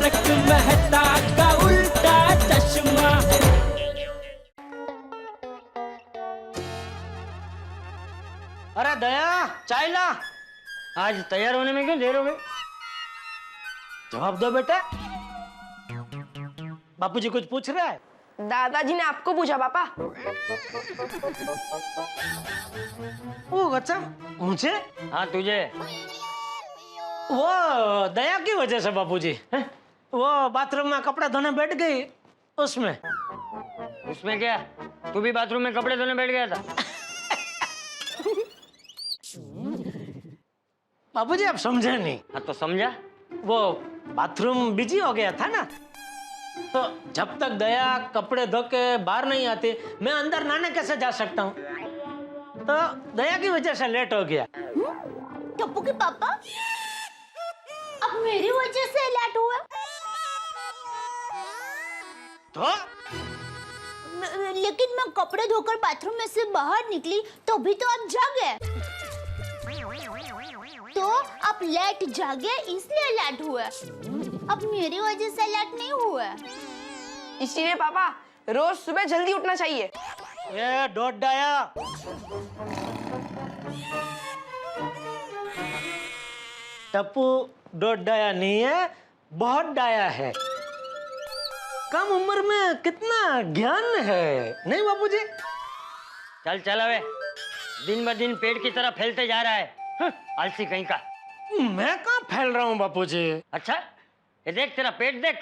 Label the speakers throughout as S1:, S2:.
S1: तारक मेहता का उल्टा चश्मा।
S2: अरे दया, चाय ला। आज तैयार होने में क्यों देर हो गई? जवाब दो बेटा। बापूजी कुछ पूछ रहा है?
S3: दादाजी ने आपको पूछा पापा।
S2: ओ अच्छा, मुझे? हाँ तुझे। वो दया की वजह से बापूजी, वो बाथरूम में कपड़े धोने बैठ गई उसमें। उसमें क्या? तू भी बाथरूम में कपड़े धोने बैठ गया था? बाबूजी आप समझे नहीं। हाँ तो समझा। वो बाथरूम बिजी हो गया था ना, तो जब तक दया कपड़े धो के बाहर नहीं आती मैं अंदर नहाने कैसे जा सकता हूँ? तो दया की वजह से लेट हो गया।
S4: टप्पू के पापा, अब मेरी वजह से लेट हुआ?
S2: तो
S4: लेकिन मैं कपड़े धोकर बाथरूम में से बाहर निकली तो भी तो आप जागे। तो आप लेट जागे इसलिए लेट हुआ, अब मेरी वजह से लेट नहीं हुआ।
S3: इसीलिए पापा रोज सुबह जल्दी उठना चाहिए।
S2: ये डोट डाया, टप्पू डोट डाया नहीं है, बहुत डाया है। कम उम्र में कितना ज्ञान है, नहीं बापूजी? चल चल अबे, दिन ब दिन पेट की तरह फैलते जा रहा है। आलसी कहीं का। मैं कहाँ फैल रहा हूँ बापूजी? अच्छा, ये देख तेरा पेट देख।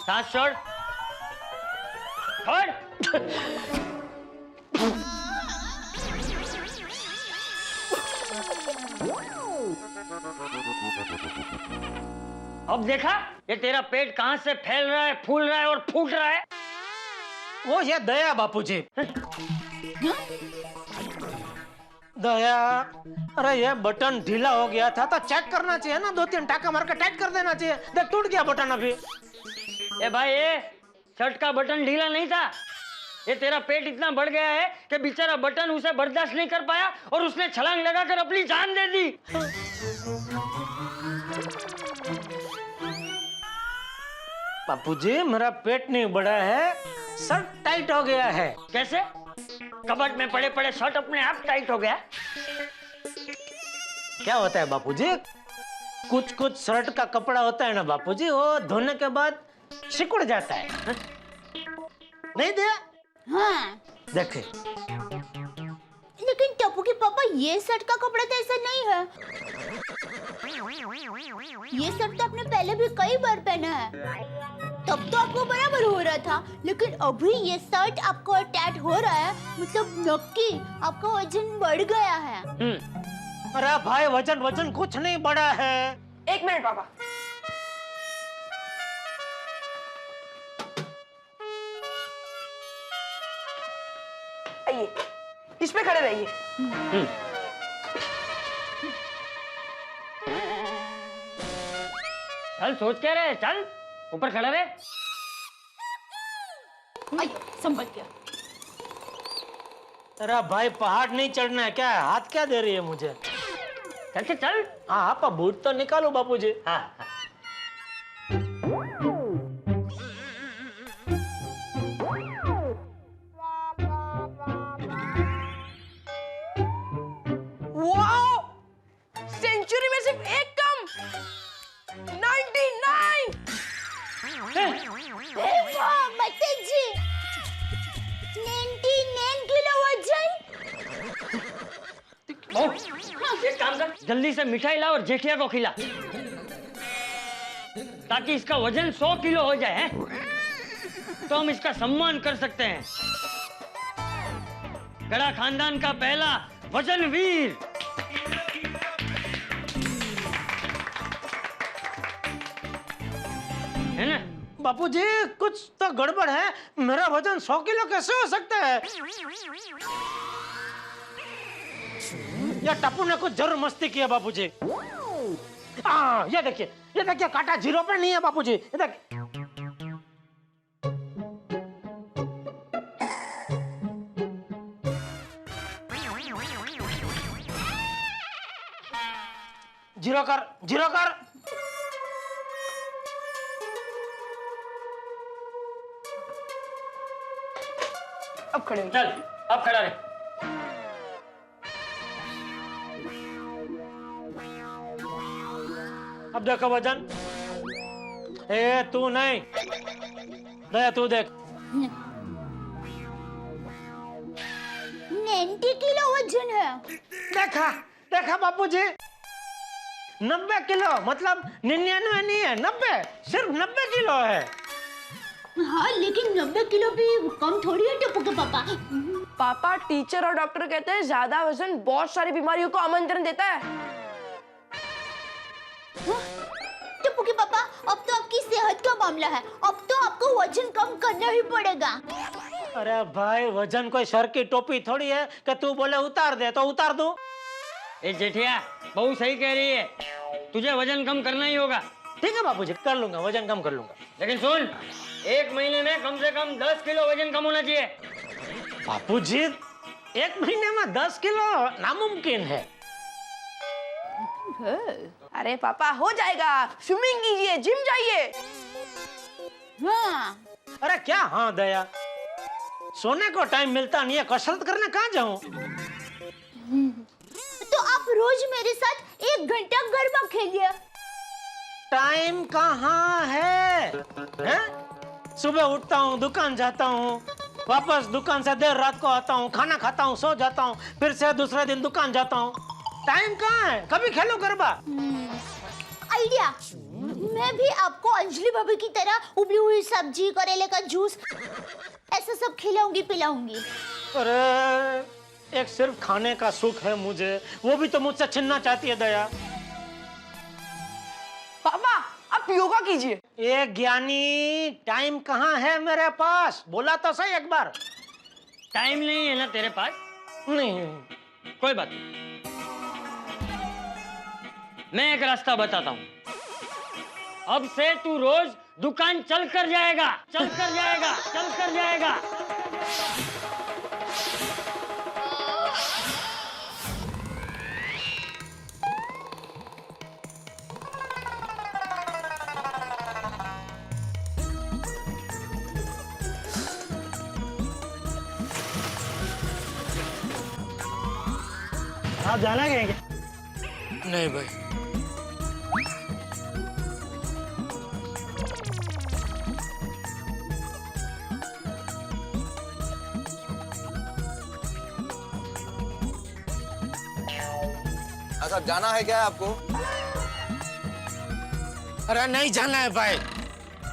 S2: सांस छोड़, छोड़। अब देखा ये तेरा पेट कहां से फैल रहा है, फूल रहा है और फूट रहा है? वो ये दया बापूजी। दया, अरे ये बटन ढीला हो गया था तो चेक करना चाहिए ना, 2-3 टाका मार के टाइट कर देना चाहिए। देख टूट गया बटन अभी। ए भाई, ये शर्ट का बटन ढीला नहीं था, ये तेरा पेट इतना बढ़ गया है कि बेचारा बटन उसे बर्दाश्त नहीं कर पाया और उसने छलांग लगाकर अपनी जान दे दी। बापूजी मेरा पेट नहीं बढ़ा है, शर्ट टाइट हो गया है। कैसे? कबर्ड में पड़े पड़े शर्ट अपने आप टाइट हो गया? क्या होता है बापूजी, कुछ कुछ शर्ट का कपड़ा होता है ना बापूजी, वो धोने के बाद सिकुड़ जाता है। नहीं दिया?
S4: हाँ।
S2: देखे।
S4: लेकिन टप्पू के पापा ये शर्ट का कपड़ा तो ऐसा नहीं है। ये शर्ट तो आपने पहले भी कई बार पहना है, तब तो आपको बराबर हो रहा था, लेकिन अभी ये शर्ट आपको टाइट हो रहा है, मतलब नक्की आपका वजन बढ़ गया है।
S2: अरे भाई वजन वजन कुछ नहीं बढ़ा है।
S3: एक मिनट पापा। आइए, इस पे खड़े रहिए।
S2: चल सोच क्या रहे, चल ऊपर खड़ा रहे।
S4: संभल गया।
S2: अरे भाई पहाड़ नहीं चढ़ना है क्या? हाथ क्या दे रही है मुझे? चल चल। हाँ आप बूट तो निकालो बापूजी। हाँ।
S3: वाओ! सेंचुरी में सिर्फ एक कम। 99।
S4: जी 99 किलो वजन।
S2: एक काम कर, जल्दी से मिठाई ला और जेठिया को खिला, ताकि इसका वजन 100 किलो हो जाए हैं? तो हम इसका सम्मान कर सकते हैं। गड़ा खानदान का पहला वजन वीर। है ना? बापूजी कुछ तो गड़बड़ है, मेरा वजन 100 किलो कैसे हो सकता है? या टप्पू ने कुछ जरूर मस्ती किया बापूजी। ये देखिए कांटा 0 पे नहीं है बापूजी, ये देखिए। जीरो कर, जीरो कर।
S3: अब खड़े हो।
S1: चल अब खड़ा रहे।
S2: अब देखो वजन। ए तू नहीं, दया तू देख।
S4: 90 किलो वजन है।
S2: देखा देखा बापूजी, 90 किलो मतलब 99 नहीं है, 90, सिर्फ 90 किलो है।
S4: हाँ लेकिन 90 किलो भी कम थोड़ी है टप्पू के पापा।
S3: पापा टीचर और डॉक्टर कहते हैं ज्यादा वजन बहुत सारी बीमारियों को आमंत्रण देता है।
S4: टप्पू के पापा, अब तो आपकी सेहत का मामला है, अब तो आपको वजन कम करना ही पड़ेगा।
S2: अरे भाई वजन कोई सर की टोपी थोड़ी है कि तू बोले उतार दे तो उतार दूं।
S1: ए जेठिया बहू सही कह रही है, तुझे वजन कम करना ही होगा।
S2: ठीक है बापूजी, कर लूंगा, वजन कम कर लूंगा।
S1: लेकिन सुन, 1 महीने में कम से कम 10 किलो वजन कम होना चाहिए।
S2: बापूजी 1 महीने में 10 किलो नामुमकिन है।
S3: अरे पापा हो जाएगा, स्विमिंग कीजिए, जिम जाइए।
S4: हाँ
S2: अरे क्या हाँ दया, सोने को टाइम मिलता नहीं है, कसरत करने कहाँ जाऊं?
S4: तो आप रोज मेरे साथ 1 घंटा गरबा खेलिए।
S2: टाइम कहाँ है? हैं? सुबह उठता हूँ, दुकान जाता हूँ, वापस दुकान से देर रात को आता हूँ, खाना खाता हूँ, सो जाता हूँ, फिर से दूसरे दिन दुकान जाता हूँ। टाइम कहाँ है? कभी खेलो गरबा।
S4: आइडिया, मैं भी आपको अंजलि भाभी की तरह उबली हुई सब्जी, करेले का जूस, ऐसा सब खिलाऊंगी पिलाऊंगी।
S2: अरे एक सिर्फ खाने का सुख है मुझे, वो भी तो मुझसे छीनना चाहती है दया।
S3: पापा आप योगा कीजिए।
S2: ये ज्ञानी, टाइम कहाँ है मेरे पास? बोला तो सही एक बार।
S1: टाइम नहीं है ना तेरे पास?
S2: नहीं।
S1: कोई बात नहीं, मैं एक रास्ता बताता हूँ। अब से तू रोज दुकान चल कर जाएगा, चल कर जाएगा, चल कर जाएगा।
S2: आप जाना कहेंगे? नहीं भाई।
S5: साहब जाना है क्या है आपको?
S2: अरे नहीं जाना है भाई,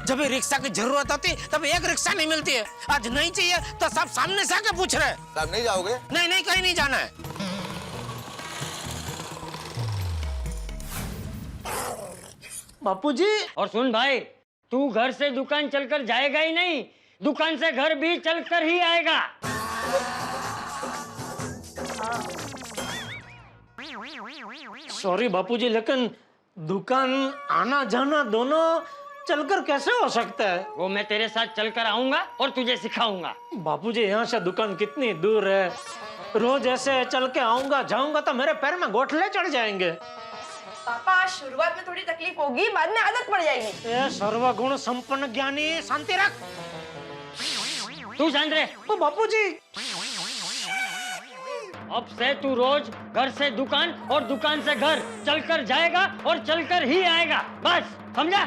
S2: जब भी रिक्शा की जरूरत होती तब एक रिक्शा नहीं मिलती है। आज नहीं चाहिए तो सब सामने से आके पूछ रहे हैं।
S5: साहब नहीं जाओगे?
S2: नहीं नहीं, कहीं नहीं जाना है। बापूजी।
S1: और सुन भाई, तू घर से दुकान चलकर जाएगा ही नहीं, दुकान से घर भी चलकर ही आएगा।
S2: सॉरी बापूजी, लेकिन दुकान आना जाना दोनों चलकर कैसे हो सकता है?
S1: वो मैं तेरे साथ चलकर आऊंगा और तुझे सिखाऊंगा।
S2: बापूजी यहाँ से दुकान कितनी दूर है, रोज ऐसे चल के आऊंगा जाऊंगा तो मेरे पैर में गोठले चढ़ जाएंगे।
S3: पापा शुरुआत में थोड़ी तकलीफ होगी, बाद में आदत पड़ जाएगी।
S2: ए सर्वगुण संपन्न ज्ञानी, शांति रख।
S1: तू शांत रहे।
S2: ओ बापूजी।
S1: अब से तू रोज घर से दुकान और दुकान से घर चलकर जाएगा और चलकर ही आएगा, बस समझा?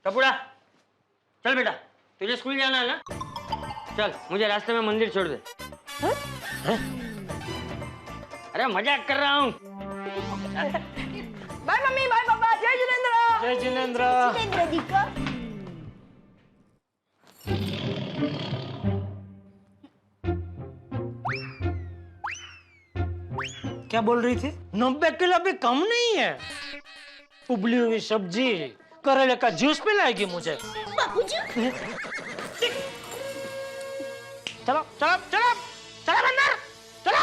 S1: कपूड़ा चल बेटा, तुझे स्कूल जाना है ना? चल मुझे रास्ते में मंदिर छोड़ दे। अरे मजाक कर रहा हूँ।
S3: बाय मम्मी, बाय पापा, जय जिनेंद्र।
S2: जय जिनेंद्र।
S4: जिनेंद्र जी को
S2: क्या बोल रही थी? 90 किलो भी कम नहीं है। उबली हुई सब्जी, करेले का जूस पिलाएगी मुझे।
S4: बापूजी।
S2: चलो चलो चलो चलो अंदर चलो।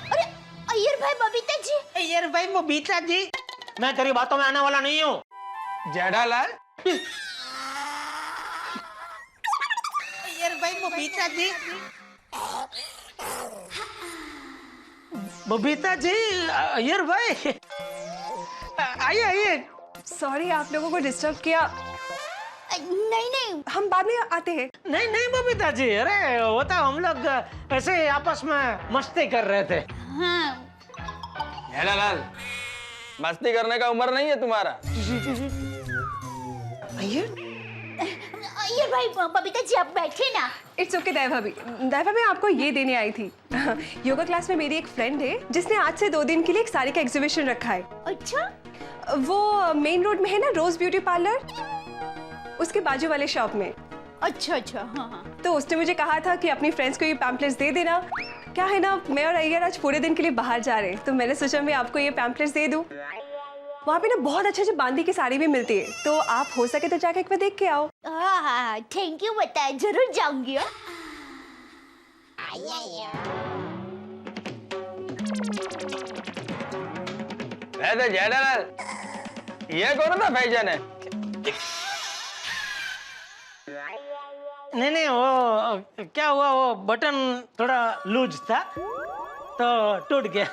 S4: अरे अय्यर भाई, बबीता जी।
S2: अय्यर भाई, बबीता जी, मैं तेरी बातों में आने वाला नहीं हूँ।
S5: जेठालाल,
S2: अय्यर भाई, बबीता जी। बबीता जी, अय्यर भाई, आइए आइए।
S3: सॉरी आप लोगों को डिस्टर्ब किया।
S4: नहीं नहीं,
S3: हम बाद में आते हैं।
S2: नहीं नहीं बबीता जी, अरे वो तो हम लोग ऐसे आपस में मस्ती कर रहे थे।
S4: हाँ
S5: जेठालाल, मस्ती करने का उम्र नहीं है तुम्हारा।
S3: अय्यर,
S4: ये भाई बबीता जी आप बैठे ना।
S3: इट्स ओके दया भाभी। दया भाभी आपको ये देने आई थी। योगा क्लास में मेरी एक फ्रेंड है जिसने आज से 2 दिन के लिए एक साड़ी का एग्जीबिशन रखा है।
S4: अच्छा,
S3: वो मेन रोड में है ना, रोज ब्यूटी पार्लर, उसके बाजू वाले शॉप में।
S4: अच्छा अच्छा, हाँ हाँ।
S3: तो उसने मुझे कहा था कि अपनी फ्रेंड्स को ये पैम्पलेट्स दे देना। क्या है ना, मैं और अय्यर आज पूरे दिन के लिए बाहर जा रहे हैं, तो मैंने सोचा मैं आपको ये पैम्पलेट्स दे दूं। वहाँ पे ना बहुत अच्छे बांदी की साड़ी भी मिलती है, तो आप हो सके तो जाके एक बार देख के आओ।
S4: हाँ हाँ, थैंक यू, बताया, जरूर जाऊंगी।
S5: वैसे जेठालाल, ये कौन सा फैशन है?
S2: नहीं नहीं, वो क्या हुआ, वो बटन थोड़ा लूज था तो टूट गया।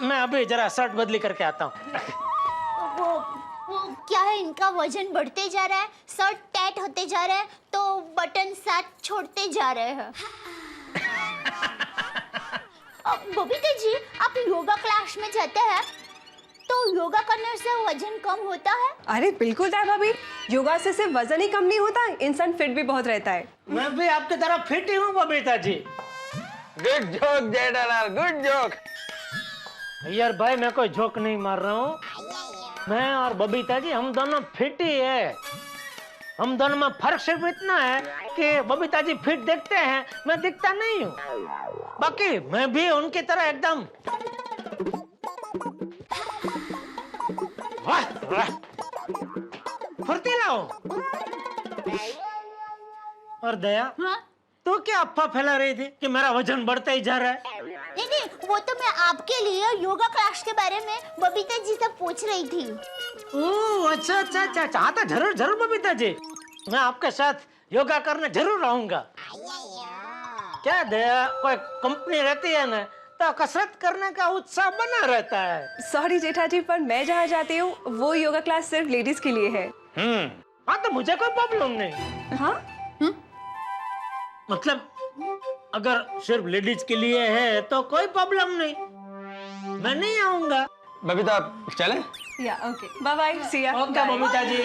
S2: मैं अभी जरा शर्ट बदली करके आता हूँ।
S4: वो क्या है, इनका वजन बढ़ते जा रहा है, शर्ट टाइट होते जा रहा है, तो बटन साथ छोड़ते जा रहे हैं। बबीता जी, आप योगा क्लास में जाते हैं तो योगा करने से वजन कम होता है?
S3: अरे बिल्कुल दया भाभी, योगा से सिर्फ वजन ही कम नहीं होता, इंसान फिट भी बहुत रहता है।
S2: मैं भी आपकी तरह फिट ही हूँ Babita ji.
S5: Good joke Jethalal, good joke.
S2: यार भाई, मैं कोई जोक नहीं मार रहा हूँ। मैं और बबीता जी हम दोनों फिट ही है। हम दोनों में फर्क सिर्फ इतना है कि बबीता जी फिट दिखते हैं, मैं दिखता नहीं हूँ। बाकी मैं भी उनकी तरह एकदम फुर्तीला हूँ। और दया,
S4: हाँ?
S2: तो क्या अफवाह फैला रही थी कि मेरा वजन बढ़ता ही जा रहा है?
S4: नहीं नहीं, वो तो मैं आपके लिए योगा क्लास के बारे में बबीता जी से पूछ रही थी।
S2: ओह अच्छा अच्छा अच्छा अच्छा, हाँ तो जरूर जरूर बबीता जी, मैं आपके साथ योगा करने जरूर आऊंगा। क्या दया, कोई कंपनी रहती है ना तो कसरत करने का उत्साह बना रहता है।
S3: सॉरी जेठा जी, पर मैं जहाँ जाती हूँ वो योगा क्लास सिर्फ लेडीज के लिए है।
S2: हाँ तो मुझे कोई प्रॉब्लम नहीं।
S3: हाँ,
S2: मतलब अगर सिर्फ लेडीज के लिए है तो कोई प्रॉब्लम नहीं, मैं नहीं आऊंगा।
S5: बबीता चले?
S3: या ओके, बाय बाय, सी या।
S2: ओके बबीता जी,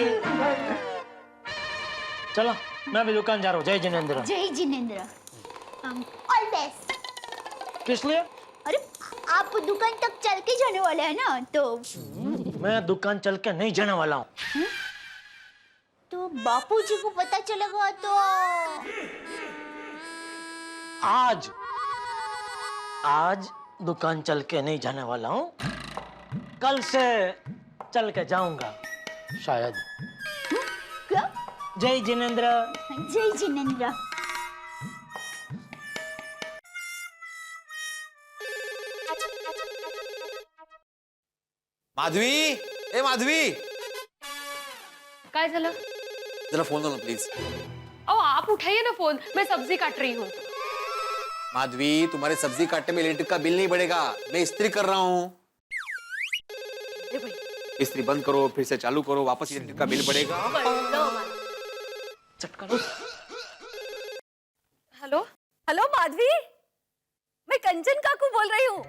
S2: चलो मैं भी दुकान जा रहा हूँ। जय जिनेंद्र।
S4: जय जिनेंद्र। All best.
S2: किस लिए?
S4: अरे आप दुकान तक चल के जाने वाले हैं ना, तो
S2: मैं दुकान चल के नहीं जाने वाला हूँ।
S4: तो बापूजी को पता चलेगा तो
S2: आज दुकान चल के नहीं जाने वाला हूँ, कल से चल के जाऊंगा शायद।
S4: क्या?
S2: जय जिनेंद्र।
S4: जय जिनेंद्र।
S6: माधवी, ए माधवी,
S7: काय झालं?
S6: जरा फोन लो ना प्लीज।
S7: ओ आप उठाइए ना फोन, मैं सब्जी काट रही हूँ।
S6: माधवी, तुम्हारे सब्जी काटने में इलेक्ट्रिक का बिल नहीं बढ़ेगा, मैं इस्त्री कर रहा हूँ। इस्त्री बंद करो, फिर से चालू करो, वापस इलेक्ट्रिक का बिल बढ़ेगा।
S7: हेलो
S3: हेलो माधवी, मैं कंचन काकू बोल रही हूँ।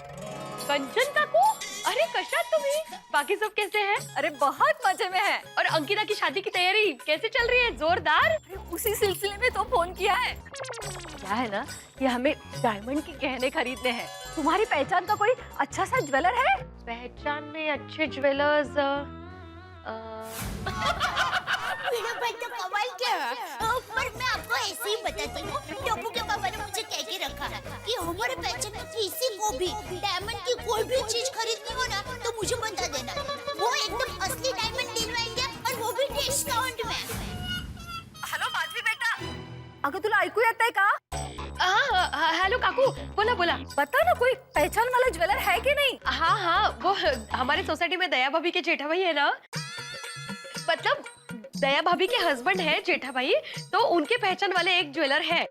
S7: कंचन काकू, अरे कशा तुम्ही? बाकी सब कैसे हैं?
S3: अरे बहुत मजे में है।
S7: और अंकिता की शादी की तैयारी कैसे चल रही है? जोरदार।
S3: अरे उसी सिलसिले में तो फोन किया है।
S7: क्या है ना, ये हमें डायमंड के गहने खरीदने हैं। तुम्हारी पहचान का कोई अच्छा सा ज्वेलर है? पहचान में अच्छे ज्वेलर्स
S4: मेरा भाई तो कमाल क्या है। पर मैं आपको ऐसे ही बताती हूँ, टप्पू के पापा ने मुझे कह के रखा कि हमारे पहचान में किसी को भी डायमंड की कोई भी चीज खरीदनी हो ना तो मुझे बता देना, वो एकदम असली डायमंड दिलवाएंगे और वो भी डिस्काउंट में।
S3: हॅलो माधवी बेटा, अगं तुला ऐकू येत आहे का?
S7: हेलो काकू, बोला बोला।
S3: बता ना, कोई पहचान वाला ज्वेलर है कि नहीं?
S7: हाँ हाँ, वो हमारे सोसाइटी में दया भाभी के जेठा भाई है ना, मतलब दया भाभी के हस्बैंड है जेठा भाई, तो उनके पहचान वाले एक ज्वेलर है।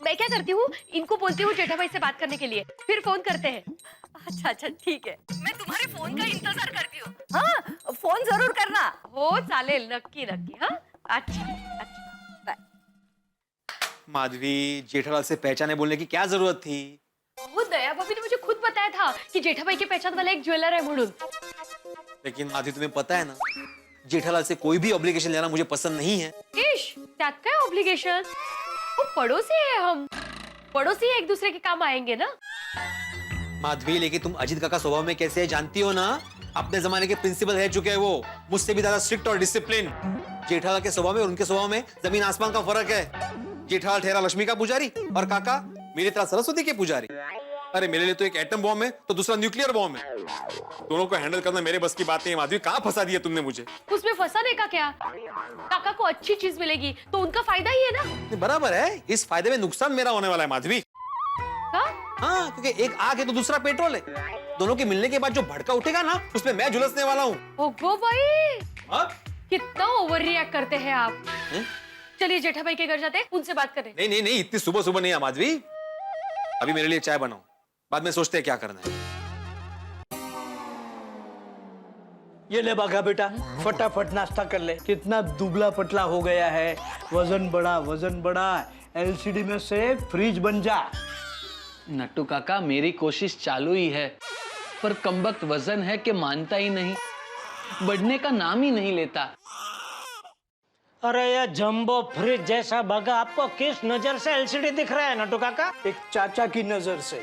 S7: मैं क्या करती हूँ, इनको बोलती हूँ जेठा भाई से बात करने के लिए, फिर फोन करते हैं। अच्छा अच्छा ठीक है, मैं तुम्हारे फोन का इंतजार करती हूँ। हाँ फोन जरूर करना। हो चालेल, नक्की नक्की। हाँ अच्छा अच्छा बाय।
S6: माधवी, जेठालाल से पहचाने बोलने की क्या जरूरत थी?
S7: वो दया भाभी ने मुझे खुद बताया था कि जेठा भाई के पहचान वाला एक ज्वेलर है म्हणून।
S6: लेकिन माधवी, तुम्हें पता है ना, जेठालाल से कोई भी ऑब्लिगेशन लेना मुझे पसंद नहीं है।
S7: इश, त्यात काय ऑब्लिगेशन? वो पड़ोसी है हम, पड़ोसी एक दूसरे के काम आएंगे ना।
S6: माधवी, लेकिन तुम अजीत काका स्वभाव में कैसे है जानती हो ना? अपने जमाने के प्रिंसिपल रह चुके हैं वो, मुझसे भी ज्यादा स्ट्रिक्ट और डिसिप्लिन। जेठालाल के स्वभाव में और उनके स्वभाव में जमीन आसमान का फर्क है। जेठालाल ठहरा लक्ष्मी का पुजारी और काका मेरी तरह सरस्वती के पुजारी। अरे मेरे लिए तो एक एटम बॉम्ब है तो दूसरा न्यूक्लियर बॉम्ब है। दोनों को हैंडल करना मेरे बस की बात नहीं है। माधवी, कहाँ फंसा दिया तुमने मुझे?
S7: उसमें फंसाने का क्या? काका को अच्छी चीज मिलेगी तो उनका फायदा ही है ना।
S6: बराबर है, इस फायदे में नुकसान मेरा होने वाला है माधवी।
S7: हाँ?
S6: हाँ, क्योंकि एक आग है तो दूसरा पेट्रोल है। दोनों के मिलने के बाद जो भड़का उठेगा ना, उसमें मैं झुलसने वाला हूँ।
S7: ओगो भाई,
S6: हाँ?
S7: कितना ओवर रिएक्ट करते हैं आप। चलिए जेठा भाई के घर जाते हैं, उनसे बात करें।
S6: नहीं नहीं नहीं, इतनी सुबह सुबह नहीं है माधवी। अभी मेरे लिए चाय बनाओ, बाद में सोचते हैं क्या करना है।
S2: ये ले बाघा बेटा, फटाफट नाश्ता कर ले। कितना दुबला पतला हो गया है, वजन बढ़ा। एलसीडी में से फ्रिज बन जा।
S8: नट्टू काका, मेरी कोशिश चालू ही है, पर कमबख्त वजन है कि मानता ही नहीं, बढ़ने का नाम ही नहीं लेता।
S2: अरे ये जंबो फ्रिज जैसा बाघा आपको किस नजर से एलसीडी दिख रहा है नट्टू काका? एक चाचा की नजर से।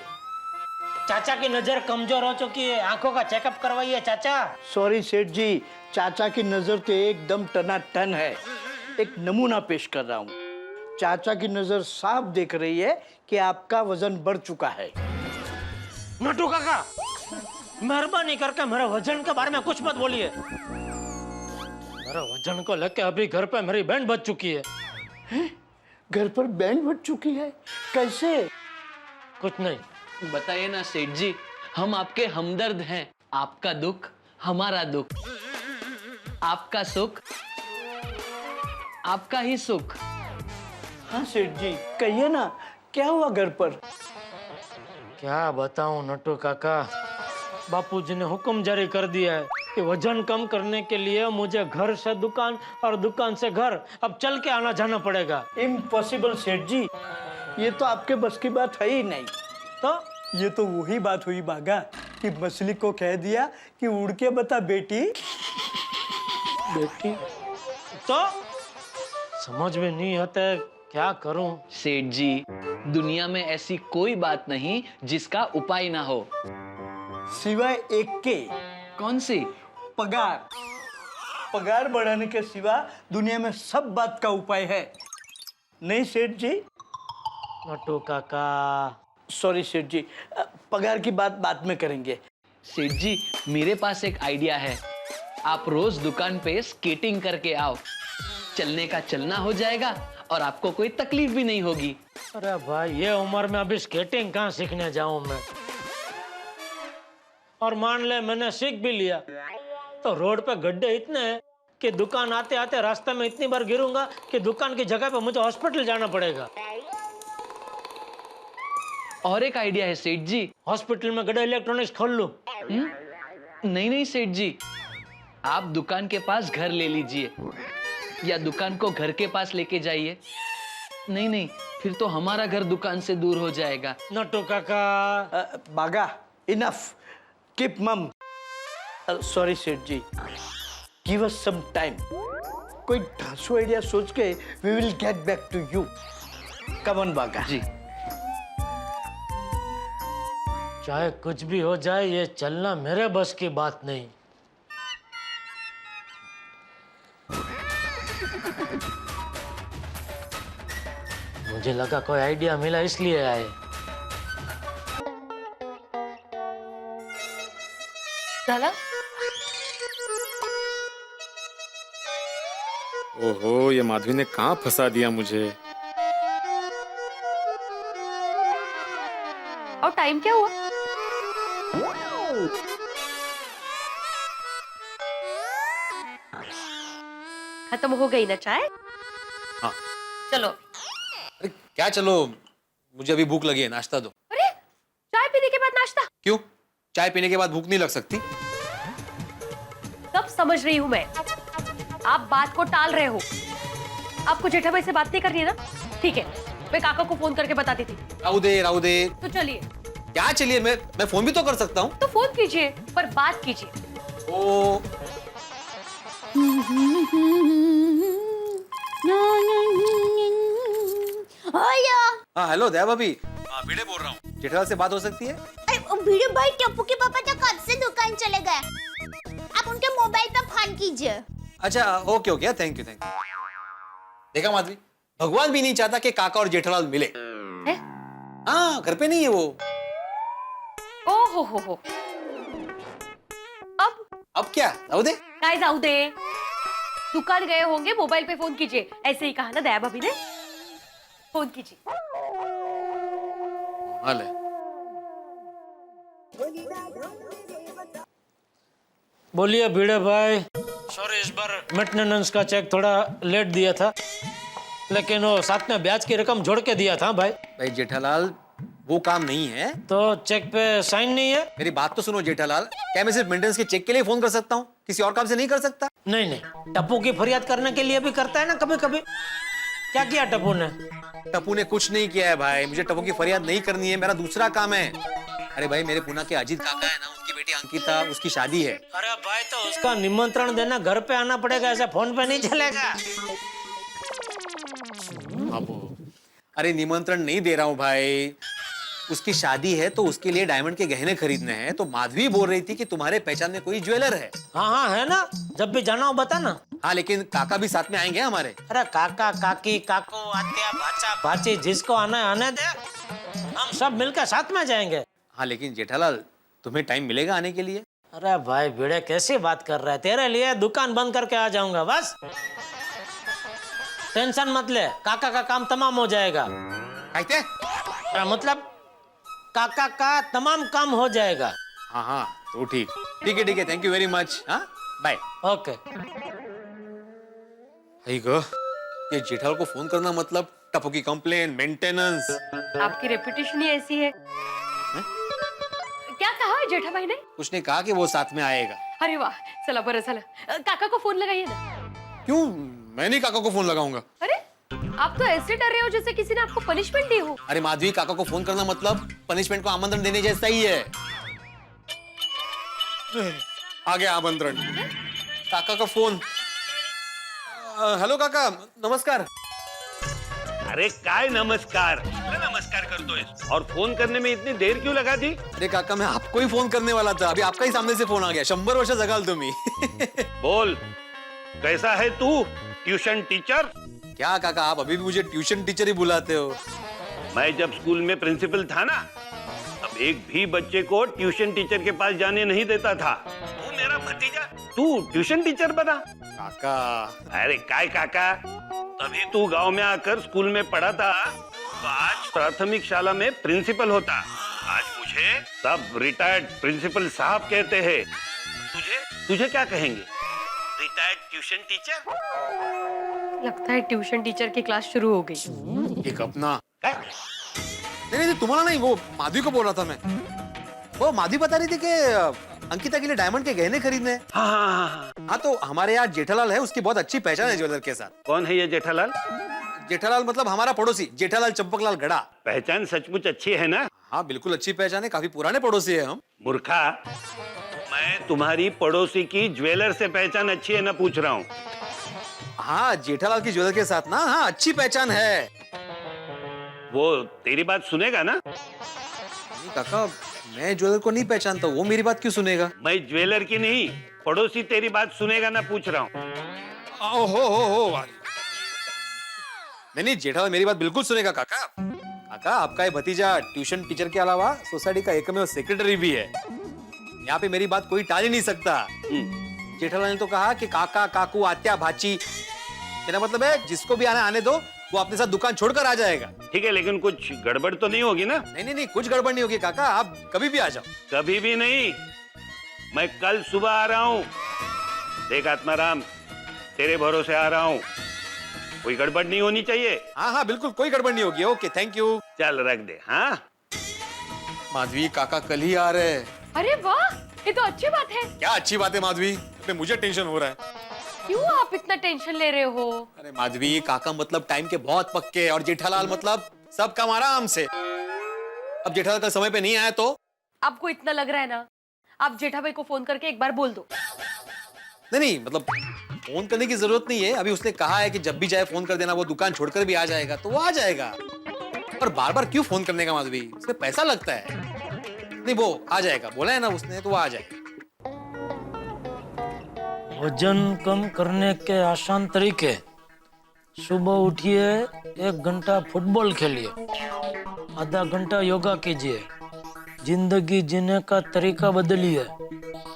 S2: चाचा की नजर कमजोर हो चुकी है, आंखों का चेकअप करवाइए चाचा। सॉरी सेठ जी, चाचा की नजर तो एकदम टनाटन है। एक नमूना पेश कर रहा हूँ। चाचा की नजर साफ देख रही है कि आपका वजन बढ़ चुका है। नट्टू काका, मेहरबानी करके मेरे वजन के बारे में कुछ मत बोलिए। मेरे वजन को लेके अभी घर पे मेरी बैंड बज चुकी है। घर पर बैंड बज चुकी है? कैसे? कुछ नहीं।
S8: बताइए ना सेठ जी, हम आपके हमदर्द हैं। आपका दुख हमारा दुख, आपका सुख आपका ही सुख।
S2: हाँ सेठ जी, कहिए ना, क्या हुआ घर पर? क्या बताऊं नट्टू काका, बापूजी ने हुक्म जारी कर दिया है कि वजन कम करने के लिए मुझे घर से दुकान और दुकान से घर अब चल के आना जाना पड़ेगा। इम्पॉसिबल सेठ जी, ये तो आपके बस की बात है ही नहीं। तो ये तो वही बात हुई बागा कि मछली को कह दिया कि उड़ के बता बेटी। बेटी तो समझ में नहीं आता, क्या करूं?
S8: सेठ जी, दुनिया में ऐसी कोई बात नहीं जिसका उपाय ना हो।
S2: सिवाय एक के।
S8: कौन सी?
S2: पगार। पगार बढ़ाने के सिवा दुनिया में सब बात का उपाय है, नहीं सेठ जी? नट्टू काका, सॉरी सेठ जी, पगार की बात बाद में करेंगे।
S8: सेठ जी, मेरे पास एक आइडिया है। आप रोज दुकान पे स्केटिंग करके आओ, चलने का चलना हो जाएगा और आपको कोई तकलीफ भी नहीं होगी।
S2: अरे भाई, ये उम्र में अभी स्केटिंग कहाँ सीखने जाऊं मैं? और मान ले मैंने सीख भी लिया तो रोड पे गड्ढे इतने हैं कि दुकान आते आते रास्ते में इतनी बार गिरूंगा कि दुकान की जगह पे मुझे हॉस्पिटल जाना पड़ेगा।
S8: और एक आइडिया है सेठ जी।
S2: हॉस्पिटल में गड्ढा इलेक्ट्रॉनिक्स खोल लूं?
S8: नहीं नहीं सेठ जी, आप दुकान के पास घर ले लीजिए या दुकान को घर के पास लेके जाइए। नहीं नहीं, फिर तो हमारा घर दुकान से दूर हो जाएगा।
S2: नट्टू काका, बागा, इनफ, कीप मम। सॉरी सेठ जी, गिव अस सम टाइम। कोई ढांसू आइडिया सोच के we will get back to you. Come on Bagha
S8: ji.
S2: चाहे कुछ भी हो जाए, ये चलना मेरे बस की बात नहीं। मुझे लगा कोई आइडिया मिला इसलिए आए।
S7: झाला?
S5: ओहो, ये माधवी ने कहाँ फंसा दिया मुझे।
S7: और टाइम क्या हुआ? खत्म हो गई ना चाय?
S6: हाँ।
S7: चलो।
S6: अरे क्या चलो, मुझे अभी भूख लगी है, नाश्ता दो।
S7: अरे, चाय पीने के बाद नाश्ता?
S6: क्यों? चाय पीने के बाद भूख नहीं लग सकती?
S7: कब समझ रही हूँ मैं, आप बात को टाल रहे हो। आपको जेठा भाई से बात नहीं करनी है ना? ठीक है, मैं काका को फोन करके बताती थी।
S6: राहु दे।
S7: तो चलिए।
S6: क्या चलिए, मैं फोन भी तो कर सकता हूँ।
S7: तो फोन कीजिए, पर बात कीजिए।
S6: ओ
S4: हेलो।
S6: हाँ हेलो दया भाभी। हाँ भिड़े बोल रहा हूँ, जेठालाल से बात हो सकती है?
S4: अरे भिड़े भाई, टप्पू के पापा तो कब से दुकान चले गए, आप उनके मोबाइल पे फोन कीजिए।
S6: अच्छा ओके थैंक यू। देखा माधवी, भगवान भी नहीं चाहता कि काका और जेठालाल मिले।
S7: है?
S6: हाँ घर पे नहीं है वो।
S7: ओ हो।
S6: अब क्या राहु दे?
S7: काय जाऊ दे, दुकान गए होंगे, मोबाइल पे फोन कीजिए। ऐसे ही कहा ना दया भाभी ने, फोन कीजिए।
S6: हाल है।
S2: बोलिए भिड़े भाई, सॉरी इस बार मेंटेनेंस का चेक थोड़ा लेट दिया था, लेकिन वो साथ में ब्याज की रकम जोड़ के दिया था भाई।
S6: भाई जेठालाल वो काम नहीं है।
S2: तो चेक पे साइन नहीं है?
S6: मेरी बात तो सुनो जेठालाल, क्या मैं सिर्फ मेंटेनेंस के चेक के लिए फोन कर सकता हूँ, किसी और काम से नहीं कर सकता?
S2: नहीं, टप्पू की फरियाद करने के लिए भी करता है ना कभी कभी। क्या किया टप्पू ने?
S6: टप्पू ने कुछ नहीं किया है भाई, मुझे टप्पू की फरियाद नहीं करनी है, मेरा दूसरा काम है। अरे भाई मेरे पुणे के अजीत काका है ना, उनकी बेटी अंकिता, उसकी शादी है।
S2: अरे भाई तो उसका निमंत्रण देना घर पे आना पड़ेगा, ऐसा फोन पे नहीं चलेगा।
S6: अरे निमंत्रण नहीं दे रहा हूँ भाई, उसकी शादी है तो उसके लिए डायमंड के गहने खरीदने हैं, तो माधवी बोल रही थी कि तुम्हारे पहचान में कोई ज्वेलर है।
S2: हाँ है ना, जब भी जाना हो बता ना।
S6: हाँ लेकिन काका भी साथ में आएंगे हमारे।
S2: अरे काका काकी काको आत्या भाचा भाची जिसको आना है आने दे, हम सब मिलकर साथ में जाएंगे।
S6: हाँ लेकिन जेठालाल तुम्हें टाइम मिलेगा आने के लिए?
S2: अरे भाई भिड़े कैसी बात कर रहा है, तेरे लिए दुकान बंद करके आ जाऊंगा बस, टेंशन मत ले, काका का काम तमाम हो जाएगा।
S6: कहते
S2: मतलब काका का तमाम काम हो जाएगा।
S6: हाँ तो ठीक है, थैंक यू वेरी मच। हाँ बाय।
S2: ओके।
S6: ये जेठालाल को फोन करना मतलब टप्पू की कंप्लेन, मेंटेनेंस।
S7: आपकी रेपुटेशन ही ऐसी है। क्या कहा है जेठा भाई ने?
S6: कुछ ने कहा कि वो साथ में आएगा।
S7: अरे वाह, चला बरं झालं। काका को फोन लगाइए ना।
S6: क्यों? मैं नहीं काका को फोन लगाऊंगा।
S7: अरे आप तो ऐसे डर रहे हो जैसे किसी ने आपको पनिशमेंट दी हो।
S6: अरे माधवी, काका को फोन करना मतलब पनिशमेंट को आमंत्रण देने जैसा ही है। आ गया आमंत्रण, काका का फोन। हेलो काका, नमस्कार।
S9: अरे काय नमस्कार करतोय, और फोन करने में इतनी देर क्यों लगा दी?
S6: अरे काका मैं आपको ही फोन करने वाला था, अभी आपका ही सामने से फोन आ गया। 100 वर्ष जगाल तुम्ही।
S9: बोल, कैसा है तू ट्यूशन टीचर?
S6: क्या काका, आप अभी भी मुझे ट्यूशन टीचर ही बुलाते हो?
S9: मैं जब स्कूल में प्रिंसिपल था ना, तब एक भी बच्चे को ट्यूशन टीचर के पास जाने नहीं देता था। तू मेरा भतीजा, तू ट्यूशन टीचर बना?
S6: काका
S9: अरे काय काका, तभी तू गांव में आकर स्कूल में पढ़ा था, तो आज प्राथमिक शाला में प्रिंसिपल होता। आज मुझे सब रिटायर्ड प्रिंसिपल साहब कहते हैं। तुझे क्या कहेंगे? Retired tuition teacher?
S7: लगता है ट्यूशन टीचर की क्लास शुरू हो गई।
S6: एक अपना नहीं तुम्हारा नहीं, वो माधवी को बोल रहा था मैं। वो माधवी बता रही थी कि अंकिता के लिए डायमंड के गहने खरीदने हैं। हाँ तो हमारे यहाँ जेठालाल है, उसकी बहुत अच्छी पहचान है ज्वेलर के साथ।
S9: कौन है ये जेठालाल?
S6: जेठालाल मतलब हमारा पड़ोसी जेठालाल चंपकलाल गड़ा।
S9: पहचान सचमुच अच्छी है ना?
S6: हाँ बिल्कुल अच्छी पहचान है, काफी पुराने पड़ोसी है हम।
S9: मूर्खा, मैं तुम्हारी पड़ोसी की ज्वेलर से पहचान अच्छी है ना पूछ रहा हूँ।
S6: हाँ जेठालाल की ज्वेलर के साथ ना, हाँ अच्छी पहचान है।
S9: वो तेरी बात सुनेगा ना?
S6: नहीं काका, मैं ज्वेलर को नहीं पहचानता, वो मेरी बात क्यों सुनेगा?
S9: मैं ज्वेलर की नहीं, पड़ोसी तेरी बात सुनेगा ना पूछ रहा हूँ।
S6: हो नहीं जेठालाल मेरी बात बिल्कुल सुनेगा काका। काका आपका ये भतीजा ट्यूशन टीचर के अलावा सोसाइटी का एकमेव सेक्रेटरी भी है, यहाँ पे मेरी बात कोई टाल ही नहीं सकता। जेठालाल ने तो कहा कि काका काकू आत्या भाची, मेरा मतलब है जिसको भी आने दो, वो अपने साथ दुकान छोड़कर आ जाएगा।
S9: ठीक है, लेकिन कुछ गड़बड़ तो नहीं होगी ना?
S6: नहीं कुछ गड़बड़ नहीं होगी काका, आप कभी भी आ जाओ।
S9: कभी भी नहीं, मैं कल सुबह आ रहा हूँ। देख आत्माराम, तेरे भरोसे आ रहा हूँ, कोई गड़बड़ नहीं होनी चाहिए।
S6: हाँ बिल्कुल कोई गड़बड़ नहीं होगी। Okay thank you.
S9: चल रख दे। हाँ
S6: माधवी, काका कल ही आ रहे हैं।
S7: अरे वाह, ये तो अच्छी बात है।
S6: क्या अच्छी बात है माधवी, अबे मुझे टेंशन हो रहा है।
S7: क्यों आप इतना टेंशन ले रहे हो?
S6: अरे माधवी, काका मतलब टाइम के बहुत पक्के हैं और जेठालाल मतलब सब काम आराम से। अब जेठालाल कल समय पे नहीं आया तो?
S7: आपको इतना लग रहा है ना, आप जेठा भाई को फोन करके एक बार बोल दो।
S6: नहीं मतलब फोन करने की जरूरत नहीं है, अभी उसने कहा है कि जब भी जाए फोन कर देना, वो दुकान छोड़कर भी आ जाएगा तो वो आ जाएगा। पर बार बार क्यों फोन करने का माधवी, इसमें पैसा लगता है। नहीं वो आ जाएगा, बोला है ना उसने, तो वो आ जाएगा।
S2: वजन कम करने के आसान तरीके। सुबह उठिए, 1 घंटा फुटबॉल खेलिए, आधा घंटा योगा कीजिए, जिंदगी जीने का तरीका बदलिए।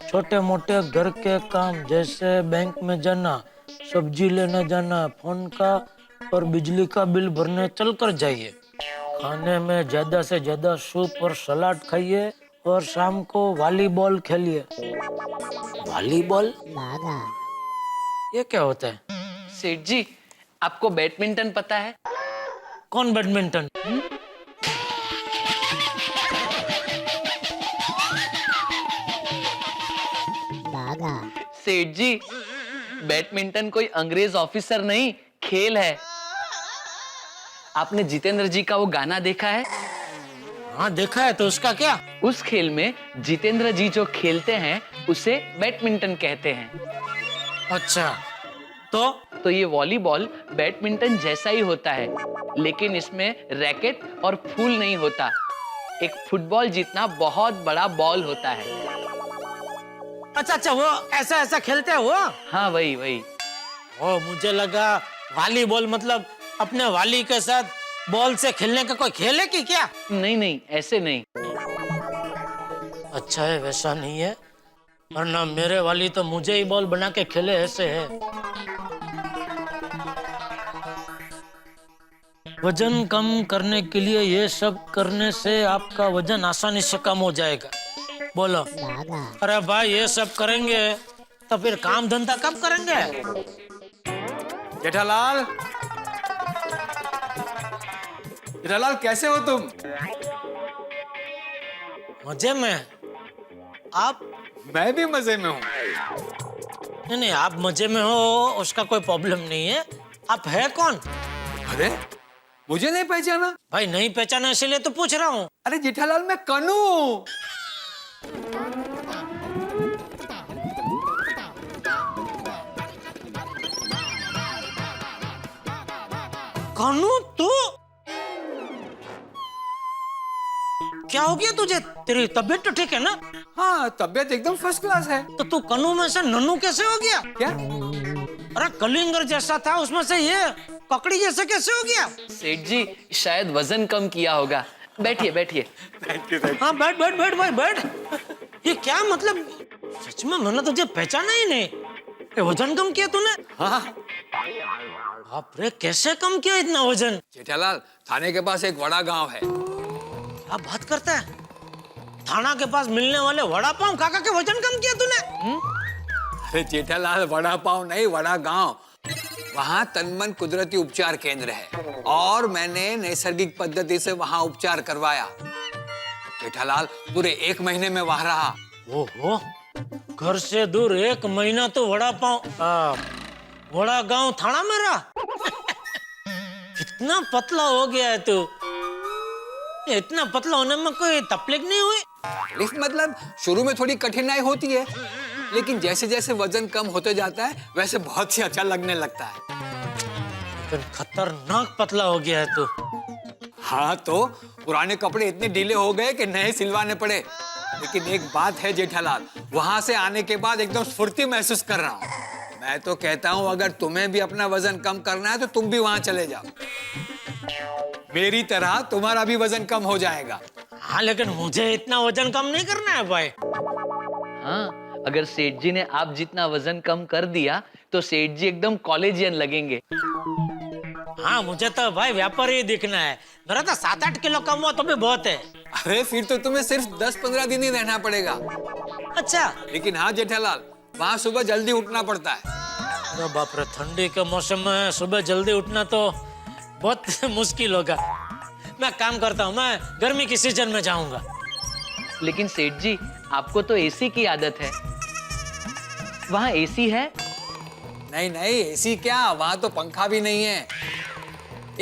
S2: छोटे मोटे घर के काम जैसे बैंक में जाना, सब्जी लेने जाना, फोन का और बिजली का बिल भरने चलकर जाइए। खाने में ज्यादा से ज्यादा सूप और सलाद खाइए और शाम को वॉलीबॉल खेलिए। वॉलीबॉल? ये क्या होता है?
S8: सेठ जी, आपको बैडमिंटन पता है?
S2: कौन बैडमिंटन?
S8: सेठ जी, बैडमिंटन कोई अंग्रेज ऑफिसर नहीं, खेल है। आपने जितेंद्र जी का वो गाना देखा है?
S2: हाँ देखा है, तो उसका क्या?
S8: उस खेल में जितेंद्र जी जो खेलते हैं उसे बैडमिंटन कहते हैं।
S2: अच्छा, तो
S8: ये वॉलीबॉल बैडमिंटन जैसा ही होता है, लेकिन इसमें रैकेट और फूल नहीं होता। एक फुटबॉल जितना बहुत बड़ा बॉल होता है।
S2: अच्छा, वो ऐसा खेलते हैं वो?
S8: हाँ वही वही।
S2: ओ, मुझे लगा वॉलीबॉल मतलब अपने वाली के साथ बॉल से खेलने का कोई खेल है कि क्या?
S8: नहीं, ऐसे नहीं।
S2: अच्छा है, वैसा नहीं है, वरना मेरे वाली तो मुझे ही बॉल बना के खेले ऐसे है। वजन कम करने के लिए ये सब करने से आपका वजन आसानी से कम हो जाएगा। बोलो। अरे भाई, ये सब करेंगे तो फिर काम धंधा कब करेंगे?
S6: जेठालाल, जेठालाल कैसे हो तुम?
S2: मजे में। आप?
S6: मैं भी मजे में हूँ।
S2: नहीं, आप मजे में हो उसका कोई प्रॉब्लम नहीं है। आप है कौन?
S6: अरे मुझे नहीं पहचाना?
S2: भाई नहीं पहचाना इसलिए तो पूछ रहा हूँ।
S6: अरे जेठालाल, मैं कनू।
S2: कानू, तू? क्या हो गया तुझे? तेरी तबीयत तो ठीक है ना?
S6: हाँ, तबीयत एकदम फर्स्ट क्लास है।
S2: तो तू कनू में से नन्नू कैसे हो गया?
S6: क्या?
S2: अरे कलिंगर जैसा था, उसमें से ये ककड़ी जैसे कैसे हो गया?
S8: सेठ जी, शायद वजन कम किया होगा। बैठिए बैठिए।
S2: हाँ बैठ भाई बैठ। ये क्या मतलब? सच में मैंने तुझे पहचाना ही नहीं। ये वजन कम किया तूने?
S6: हाँ।
S2: बाप रे, कैसे कम किया इतना वजन?
S6: जेठालाल, थाने के पास एक बड़ा गांव है।
S2: क्या बात करता है? थाना के पास मिलने वाले वड़ा पाव काका के वजन कम किया तूने?
S10: अरे जेठालाल, वड़ा पाव नहीं, वड़ा गांव। वहाँ तनमन कुदरती उपचार केंद्र है और मैंने नैसर्गिक पद्धति से वहाँ उपचार करवाया। जेठालाल, पूरे 1 महीने में वहाँ रहा।
S2: ओहो, घर से दूर 1 महीना तो वड़ा पाव वड़ा गांव थाना में रहा। कितना पतला हो गया है तू। इतना पतला होने में कोई तकलीफ नहीं हुई?
S10: तकलीफ मतलब शुरू में थोड़ी कठिनाई होती है, लेकिन जैसे जैसे वजन कम होते जाता है वैसे बहुत ही अच्छा लगने लगता है।
S2: लेकिन खतरनाक पतला हो गया है तू।
S10: हाँ, तो पुराने कपड़े इतने ढीले हो गए कि नए सिलवाने पड़े। लेकिन एक बात है जेठालाल, वहां से आने के बाद एकदम स्फूर्ति महसूस कर रहा हूँ। मैं तो कहता हूँ अगर तुम्हें भी अपना वजन कम करना है तो तुम भी वहां चले जाओ। मेरी तरह तुम्हारा भी वजन कम हो जाएगा।
S2: हाँ, लेकिन मुझे इतना वजन कम नहीं करना है भाई।
S8: हाँ, अगर सेठ जी ने आप जितना वजन कम कर दिया तो सेठ जी एकदम कॉलेजियन लगेंगे।
S2: हाँ, मुझे तो भाई व्यापारी ही दिखना है। मेरा तो 7-8 किलो कम हुआ तो भी बहुत है।
S10: अरे फिर तो तुम्हें सिर्फ 10-15 दिन ही रहना पड़ेगा।
S2: अच्छा।
S10: लेकिन हाँ जेठालाल, वहाँ सुबह जल्दी उठना पड़ता है।
S2: अरे बाप रे, ठंडी के मौसम में सुबह जल्दी उठना तो बहुत मुश्किल होगा। मैं काम करता हूँ, मैं गर्मी की सीजन में जाऊंगा।
S8: लेकिन सेठ जी, आपको तो एसी की आदत है। वहाँ एसी है?
S10: नहीं नहीं, एसी क्या, वहां तो पंखा भी नहीं है।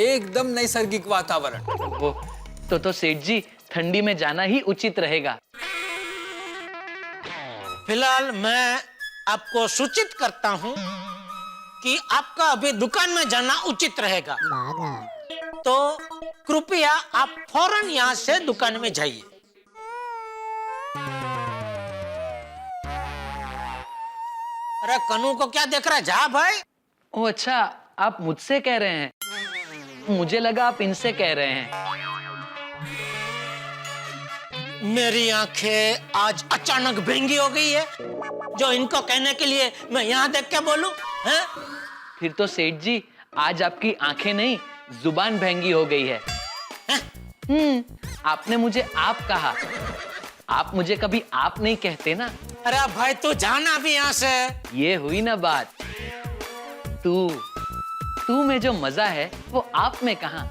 S10: एकदम नैसर्गिक वातावरण।
S8: वो तो सेठ जी, ठंडी में जाना ही उचित रहेगा।
S2: फिलहाल मैं आपको सूचित करता हूँ कि आपका अभी दुकान में जाना उचित रहेगा, तो कृपया आप फौरन यहाँ से दुकान में जाइए। अरे कनू को क्या देख रहा है, जा भाई।
S8: ओ अच्छा, आप मुझसे कह रहे हैं, मुझे लगा आप इनसे कह रहे हैं।
S2: मेरी आंखें आज अचानक भींगी हो गई है, जो इनको कहने के लिए मैं यहाँ देख के बोलूं, हैं?
S8: फिर तो सेठ जी, आज आपकी आंखें नहीं, जुबान भैंगी हो गई है। आपने मुझे आप कहा, आप मुझे कभी आप नहीं कहते ना।
S2: अरे भाई तू जाना भी यहाँ से।
S8: ये हुई ना बात। तू में जो मजा है वो आप में कहाँ।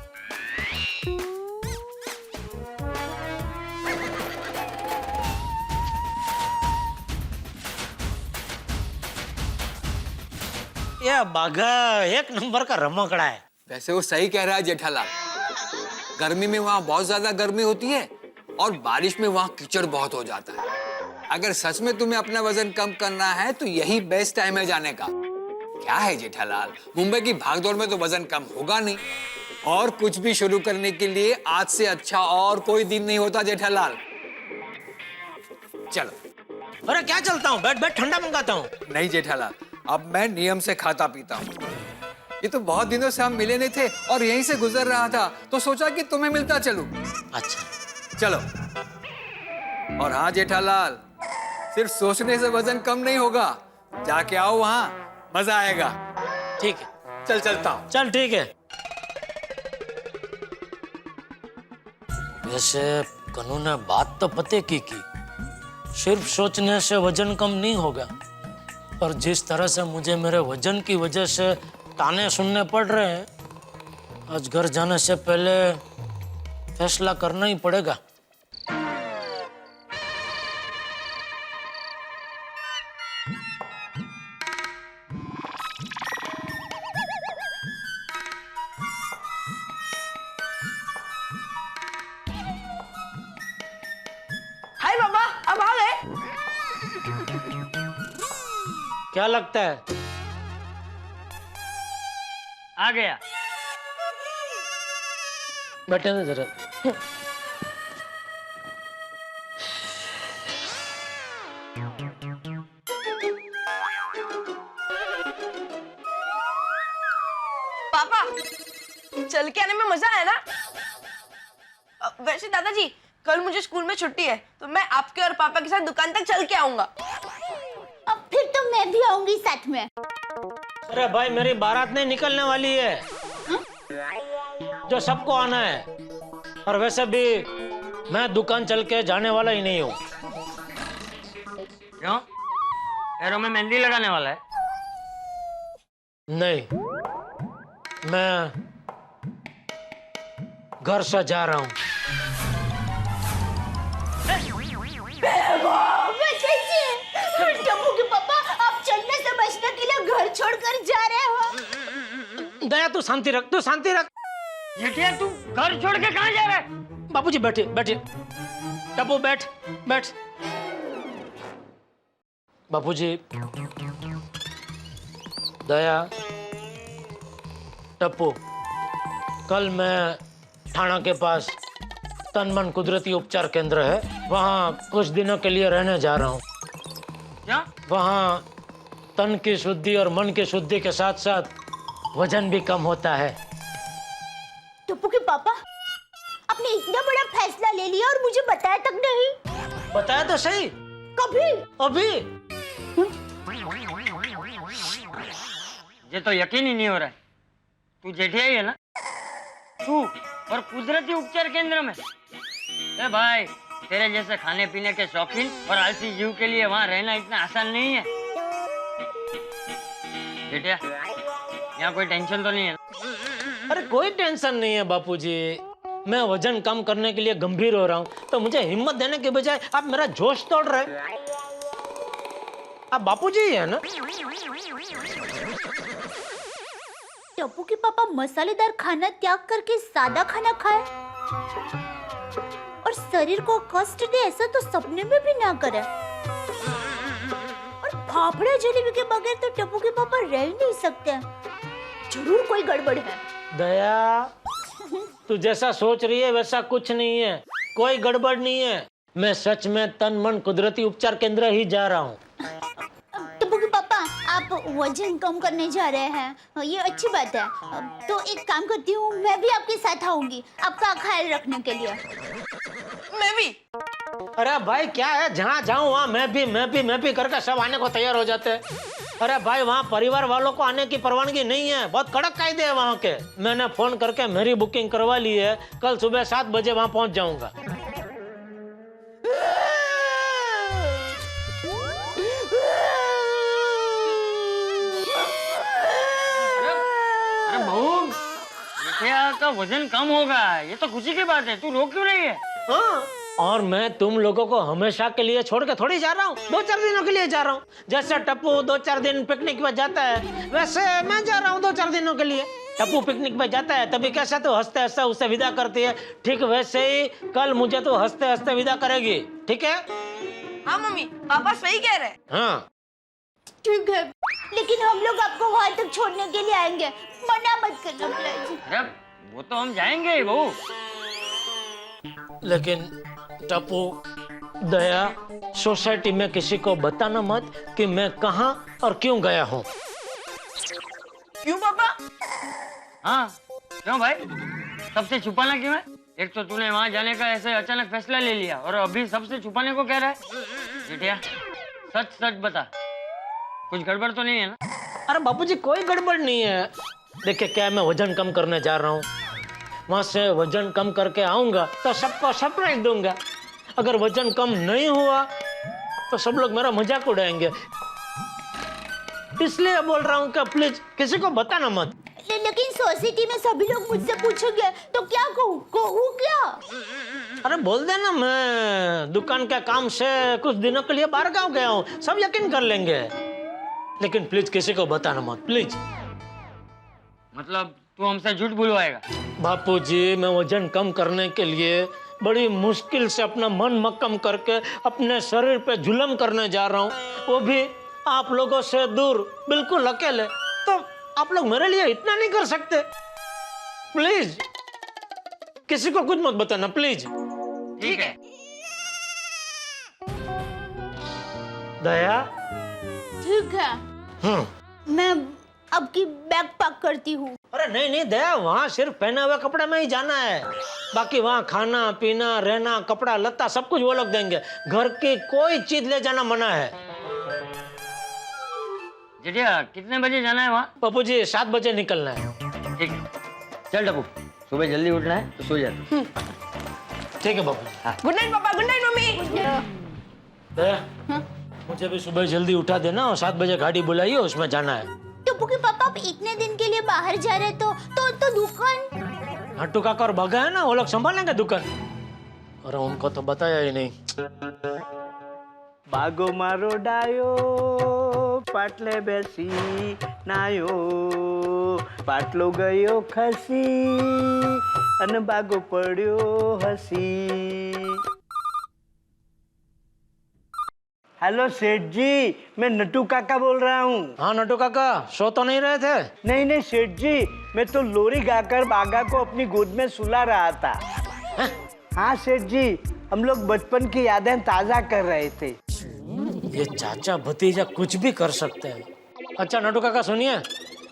S2: ये बाघा एक नंबर का रमकड़ा है।
S10: वैसे वो सही कह रहा है जेठालाल। गर्मी में वहाँ बहुत ज्यादा गर्मी होती है और बारिश में वहाँ कीचड़ बहुत हो जाता है। अगर सच में तुम्हें अपना वजन कम करना है तो यही बेस्ट टाइम है जाने का। क्या है जेठालाल, मुंबई की भागदौड़ में तो वजन कम होगा नहीं, और कुछ भी शुरू करने के लिए आज से अच्छा और कोई दिन नहीं होता जेठालाल। चलो।
S2: अरे क्या चलता हूँ, बैठ बैठ, ठंडा मंगाता हूँ।
S10: नहीं जेठालाल, अब मैं नियम से खाता पीता हूँ। ये तो बहुत दिनों से हम मिले नहीं थे और यहीं से गुजर रहा था, तो सोचा कि तुम्हें मिलता चलूं।
S2: अच्छा
S10: चलो। और हाँ जेठालाल, सिर्फ सोचने से वजन कम नहीं होगा, जाके आओ, वहां मजा आएगा।
S2: ठीक है,
S10: चल चलता हूँ।
S2: चल ठीक है। वैसे कनू ने बात तो पते की, सिर्फ सोचने से वजन कम नहीं होगा, पर जिस तरह से मुझे मेरे वजन की वजह से ताने सुनने पड़ रहे हैं, आज घर जाने से पहले फैसला करना ही पड़ेगा।
S3: हाय बाबा, अब आ गए।
S2: क्या लगता है?
S1: आ गया।
S2: बैठे ना जरा।
S3: पापा, चल के आने में मजा आया ना? वैसे दादाजी, कल मुझे स्कूल में छुट्टी है, तो मैं आपके और पापा के साथ दुकान तक चल के आऊंगा।
S4: अब फिर तो मैं भी आऊंगी साथ में।
S2: अरे भाई, मेरी बारात नहीं निकलने वाली है, जो सबको आना है। और वैसे भी मैं दुकान चल के जाने वाला ही नहीं हूँ।
S1: क्यों? पैरों में मेहंदी लगाने वाला है?
S2: नहीं, मैं घर से जा रहा हूँ।
S4: टप्पू के पापा, आप चलने से बचने के लिए घर छोड़कर जा रहे हो?
S2: दया, तू शांति रख, तू शांति रख।
S1: जेठिया, तू घर छोड़ के कहाँ जा रहा है?
S2: बाबूजी बैठिए, बैठिए। टप्पू बैठ बैठ। बाबूजी, दया, टप्पू, कल मैं थाना के पास तन मन कुदरती उपचार केंद्र है, वहाँ कुछ दिनों के लिए रहने जा रहा हूँ।
S1: क्या?
S2: वहाँ तन की शुद्धि और मन की शुद्धि के साथ साथ वजन भी कम होता है।
S4: टप्पू के पापा, आपने इतना बड़ा फैसला ले लिया और मुझे बताया तक नहीं।
S2: बताया तो सही।
S4: कभी?
S2: अभी।
S1: ये तो यकीन ही नहीं हो रहा है। तू जेठिया ही है ना? तू और कुदरती उपचार केंद्र में? ए भाई, तेरे जैसे खाने पीने के शौकीन और आलसी जीव के लिए वहाँ रहना इतना आसान नहीं है। जेठिया, यहाँ कोई टेंशन तो नहीं है?
S2: अरे कोई टेंशन नहीं है बापूजी। मैं वजन कम करने के लिए गंभीर हो रहा हूँ, तो मुझे हिम्मत देने के बजाय आप मेरा जोश तोड़ रहे हैं। आप बापूजी ही है ना?
S4: टप्पू के पापा मसालेदार खाना त्याग करके सादा खाना खाए और शरीर को कष्ट दे, ऐसा तो सपने में भी ना करे। और फाफड़े जलेबी के बगैर तो टप्पू के पापा रह ही नहीं सकते। जरूर कोई गड़बड़ है।
S2: दया, तू जैसा सोच रही है वैसा कुछ नहीं है, कोई गड़बड़ नहीं है। मैं सच में तन मन कुदरती उपचार केंद्र ही जा रहा हूँ।
S4: टप्पू के पापा, आप वजन कम करने जा रहे हैं, ये अच्छी बात है। तो एक काम करती हूँ, मैं भी आपके साथ आऊंगी आपका ख्याल रखने के लिए।
S7: मैं भी।
S2: अरे भाई क्या है, जहाँ जाऊँ वहाँ मैं भी करके सब आने को तैयार हो जाते हैं। अरे भाई वहाँ परिवार वालों को आने की परवानगी नहीं है, बहुत कड़क कायदे हैं वहाँ के। मैंने फोन करके मेरी बुकिंग करवा ली है, कल सुबह 7 बजे वहाँ पहुँच जाऊंगा।
S1: अरे बहू, जेठिया का वजन कम होगा, ये तो खुशी की बात है, तू रो क्यों रही है?
S2: हाँ, और मैं तुम लोगों को हमेशा के लिए छोड़ के थोड़ी जा रहा हूँ, 2-4 दिनों के लिए जा रहा हूँ। जैसे टप्पू 2-4 दिन पिकनिक पे जाता है, वैसे मैं जा रहा हूँ 2-4 दिनों के लिए। टप्पू पिकनिक पे जाता है तभी कैसा तो हंसते हंसते उसे विदा करती है, ठीक वैसे ही कल मुझे तो हंसते हंसते विदा करेगी, ठीक है?
S7: हाँ मम्मी, पापा सही कह रहे हैं।
S2: हाँ
S4: ठीक है, लेकिन हम लोग आपको वहां तक छोड़ने के लिए आएंगे, मना मत करना प्लीज।
S1: अरे वो तो हम जाएंगे ही बहू।
S2: लेकिन टप्पू, दया, सोसाइटी में किसी को बताना मत कि मैं कहाँ और क्यों गया हूँ।
S7: क्यों पापा?
S1: हाँ क्यों भाई, सबसे छुपाना क्यों है? एक तो तूने वहां जाने का ऐसे अचानक फैसला ले लिया और अभी सबसे छुपाने को कह रहा है। जेठिया सच सच बता, कुछ गड़बड़ तो नहीं है ना?
S2: अरे बापूजी कोई गड़बड़ नहीं है। देखिए क्या है, मैं वजन कम करने जा रहा हूँ, वहां से वजन कम करके आऊंगा तो सबको सरप्राइज दूंगा। अगर वजन कम नहीं हुआ तो सब लोग मेरा मजाक उड़ाएंगे, इसलिए बोल रहा हूँ कि प्लीज किसी को बताना मत।
S4: लेकिन सोसाइटी में सभी लोग मुझसे पूछेंगे तो क्या कहूँ क्या?
S2: अरे बोल देना मैं दुकान के काम से कुछ दिनों के लिए बाहर गाँव गया हूँ, सब यकीन कर लेंगे। लेकिन प्लीज किसी को बताना मत, प्लीज।
S1: मतलब तू हमसे झूठ बुलवाएगा?
S2: बापूजी मैं वजन कम करने के लिए बड़ी मुश्किल से अपना मन मक्कम करके अपने शरीर पे जुल्म करने जा रहा हूँ, वो भी आप लोगों से दूर, बिल्कुल अकेले। तो आप लोग मेरे लिए इतना नहीं कर सकते? प्लीज किसी को कुछ मत बताना, प्लीज।
S1: ठीक है।
S2: दया?
S4: ठीक है, मैं अब की बैग पैक करती हूँ।
S2: अरे नहीं नहीं दया, वहाँ सिर्फ पहने हुए कपड़े में ही जाना है, बाकी वहाँ खाना पीना रहना कपड़ा लत्ता सब कुछ वो लोग देंगे, घर की कोई चीज ले जाना मना है।
S1: जेठिया कितने बजे जाना है वहाँ?
S2: पप्पू जी 7 बजे निकलना है।
S1: ठीक है, चल टप्पू, सुबह जल्दी उठना है तो सो जा।
S2: ठीक है पप्पू।
S7: गुड नाइट पापा, गुड नाइट मम्मी।
S2: दया मुझे भी सुबह जल्दी उठा देना और 7 बजे गाड़ी बुलाइए, उसमें जाना है।
S4: टप्पू के पापा आप इतने दिन के लिए बाहर जा रहे तो दुकान?
S2: हट्टू काका और बगा है ना, वो लोग संभालेंगे दुकान। अरे उनको तो बताया ही नहीं।
S11: बागो मारो डायो पाटले बेसी नायो, पाटलो गयो खसी अन बागो पड्यो हसी। हेलो सेठ जी, मैं नटू काका बोल रहा हूँ।
S2: हाँ नटू काका, सो तो नहीं रहे थे?
S11: नहीं सेठ जी, मैं तो लोरी गाकर बागा को अपनी गोद में सुला रहा था। हाँ सेठ जी, हम लोग बचपन की यादें ताजा कर रहे थे।
S2: ये चाचा भतीजा कुछ भी कर सकते हैं। अच्छा नटू काका सुनिए,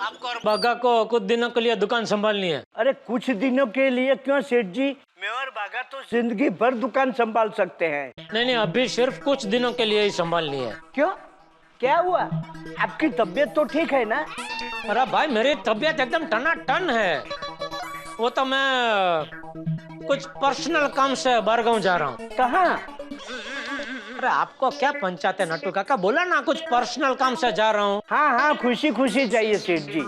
S2: आपको और बागा को कुछ दिनों के लिए दुकान संभालनी है।
S11: अरे कुछ दिनों के लिए क्यों सेठ जी, मैं और बागा तो जिंदगी भर दुकान संभाल सकते हैं।
S2: नहीं अभी सिर्फ कुछ दिनों के लिए ही संभालनी है।
S11: क्यों, क्या हुआ? आपकी तबीयत तो ठीक है ना?
S2: अरे भाई मेरी तबीयत एकदम टनाटन है, वो तो मैं कुछ पर्सनल काम से बाहर जा रहा हूँ।
S11: कहाँ?
S2: अरे आपको क्या पंचायत है नटू काका, बोला ना कुछ पर्सनल काम से जा रहा हूँ।
S11: हाँ खुशी खुशी चाहिए सेठ जी।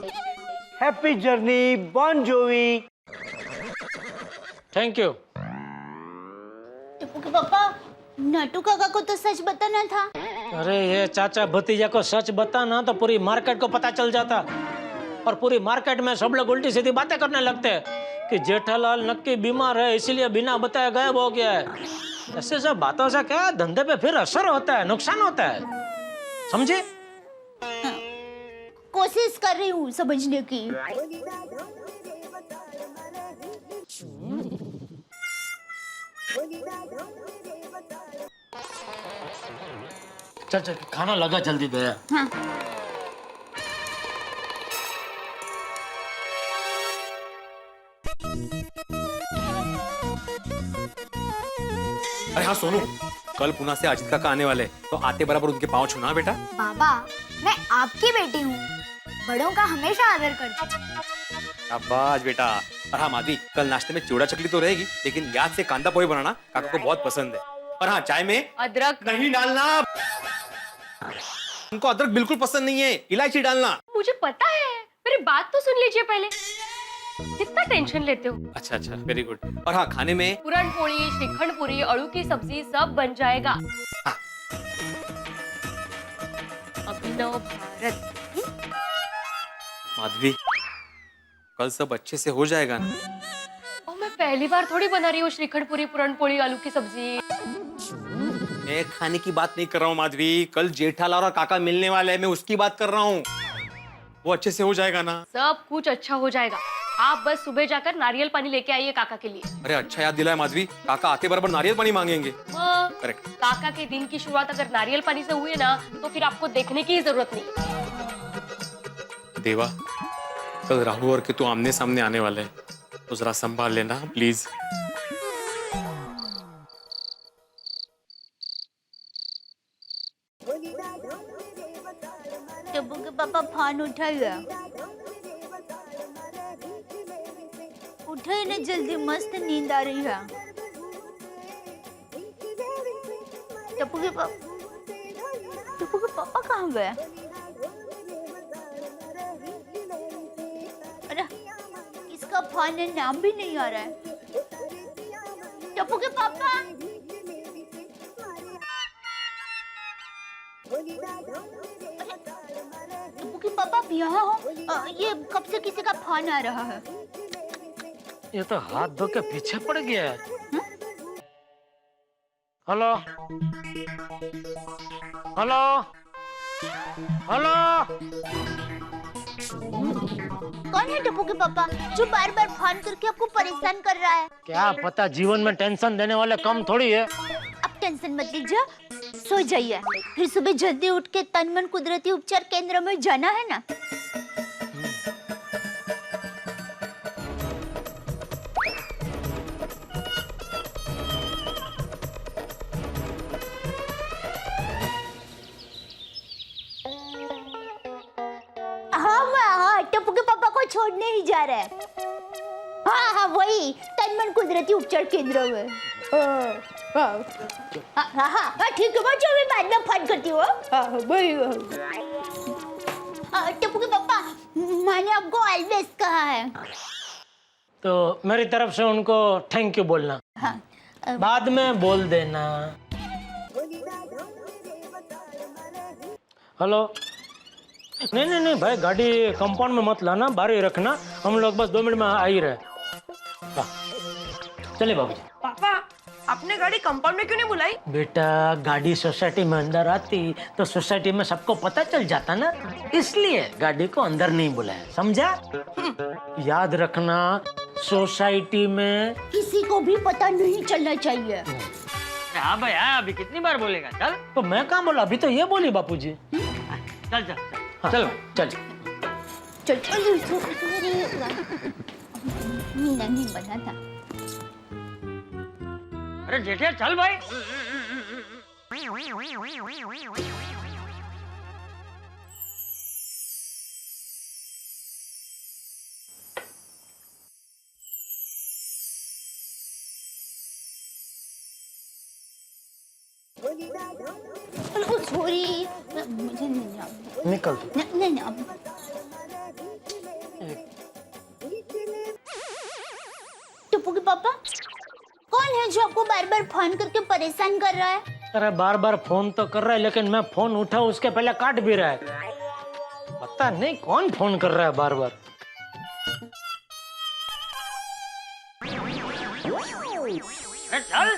S11: Happy journey, Bon जोवी।
S2: Thank you.
S4: Tappu के पापा, नटू काका को तो सच बताना था।
S2: अरे ये चाचा भतीजा को सच बताना तो पूरी मार्केट को पता चल जाता, और पूरी मार्केट में सब लोग उल्टी सीधी बातें करने लगते हैं कि जेठालाल नक्की बीमार है इसीलिए बिना बताए गायब हो गया है। ऐसे सब बातों से क्या धंधे पे फिर असर होता है, नुकसान होता है, समझे?
S4: कोशिश कर रही हूँ समझने की।
S2: चल चल खाना लगा जल्दी दया।
S4: हाँ।
S6: अरे हाँ सोनू, कल पुणे से अजित काका आने वाले, तो आते बराबर उनके पाँव छूना बेटा।
S4: बाबा, मैं आपकी बेटी हूँ, बड़ों का हमेशा आदर करती हूँ।
S6: शाबाश बेटा। और हाँ माधवी, कल नाश्ते में चिवड़ा चकली तो रहेगी, लेकिन याद से कांदा पोहे बनाना, काका को बहुत पसंद है। और हाँ, चाय में
S7: अदरक
S6: नहीं डालना, उनको अदरक बिल्कुल पसंद नहीं है, इलायची डालना।
S7: मुझे पता है, मेरी बात तो सुन लीजिए पहले। कितना टेंशन लेते हो?
S6: अच्छा अच्छा, वेरी गुड। और हाँ, खाने में
S7: पूरन पोली, श्रीखंड पूरी, अड़ू की सब्जी सब बन जाएगा।
S6: हाँ।
S7: अभिनव भारत।
S6: माधवी, कल सब अच्छे से हो जाएगा ना?
S7: और मैं पहली बार थोड़ी बना रही हूँ श्रीखंड पूरी, पूरन पोली, आलू की सब्जी।
S6: मैं खाने की बात नहीं कर रहा हूँ माधवी, कल जेठालाल और काका मिलने वाले हैं, मैं उसकी बात कर रहा हूँ। वो अच्छे से हो जाएगा ना?
S7: सब कुछ अच्छा हो जाएगा। आप बस सुबह जाकर नारियल पानी लेके आइए काका के लिए।
S6: अरे अच्छा याद दिलाया माधवी, काका आते बराबर नारियल पानी मांगेंगे।
S7: हाँ,
S6: करेक्ट।
S7: काका के दिन की शुरुआत अगर नारियल पानी से हुई ना, तो फिर आपको देखने की ही जरूरत नहीं।
S6: देवा, कल राहुल और के तू आमने सामने आने वाले हैं, तो जरा संभाल लेना प्लीज।
S4: टप्पू के पापा फोन उठाइए, उठाइए ना जल्दी, मस्त नींद आ रही है। टप्पू के पापा कहाँ गए? अरे इसका फोन में नाम भी नहीं आ रहा है। टप्पू के पापा, टप्पू के पापा आप यहाँ हो? ये कब से किसी का फोन आ रहा है?
S2: ये तो हाथ धो के पीछे पड़ गया है। हेलो हेलो हेलो,
S4: कौन है टप्पू के पापा जो बार बार फोन करके आपको परेशान कर रहा है?
S2: क्या पता, जीवन में टेंशन देने वाले कम थोड़ी है।
S4: अब टेंशन मत लीजिए, सो जाइए, फिर सुबह जल्दी उठ के तन मन कुदरती उपचार केंद्र में जाना है ना। हाँ, टप्पू के पापा को छोड़ने ही जा रहे हैं। हाँ हाँ, वही तन मन कुदरती उपचार केंद्र में। हाँ ठीक है बच्चों, मैं बाद में फोन करती हूँ। टप्पू के पापा, मैंने आपको ऑलवेज कहा है,
S2: तो मेरी तरफ से उनको थैंक यू बोलना।
S4: हाँ,
S2: बाद में बोल देना। हेलो, नहीं नहीं नहीं भाई, गाड़ी कंपाउंड में मत लाना, बाहर ही रखना, हम लोग बस 2 मिनट में आ ही रहे। हाँ, चलिए बाबूजी।
S3: पापा, आपने गाड़ी कंपाउंड में क्यों नहीं बुलाई?
S2: बेटा, गाड़ी सोसाइटी में अंदर आती तो सोसाइटी में सबको पता चल जाता ना, इसलिए गाड़ी को अंदर नहीं बुलाया, समझा? याद रखना, सोसाइटी में
S4: किसी को भी पता नहीं चलना चाहिए।
S1: हाँ भाई, हाँ, अभी कितनी बार बोलेगा? चल
S2: तो मैं कहाँ बोला, अभी तो ये बोली बापूजी।
S1: चल चल
S2: हाँ,
S1: चलो
S2: चल।
S4: मीना नहीं बना था।
S1: अरे जेठिया चल भाई।
S4: सॉरी, मुझे नहीं आता।
S2: निकल।
S4: नहीं टप्पू टप्पू के पापा? कौन है जो आपको बार बार फोन करके परेशान कर रहा है?
S2: अरे बार बार फोन तो कर रहा है, लेकिन मैं फोन उठाऊं उसके पहले काट भी रहा है। पता नहीं कौन फोन कर रहा है बार बार।
S1: अरे चल,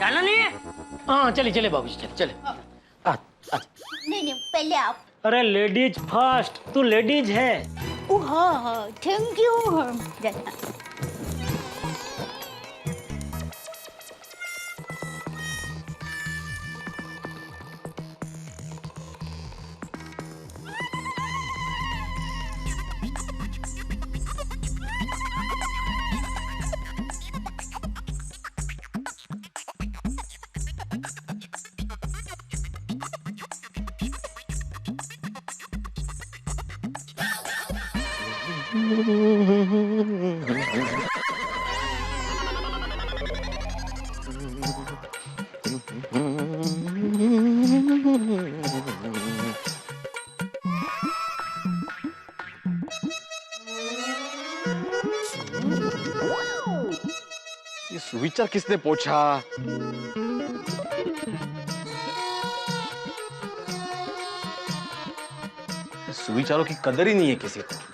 S1: जाना नहीं है?
S2: हाँ चलिए चलिए बाबूजी, चले चले।
S4: नहीं, पहले आप।
S2: अरे लेडीज फर्स्ट, तू लेडीज है।
S4: ओ हाँ, थैंक यू। जाना।
S5: ये सुविचार किसने पूछा? सुविचारों की कदर ही नहीं है किसी को।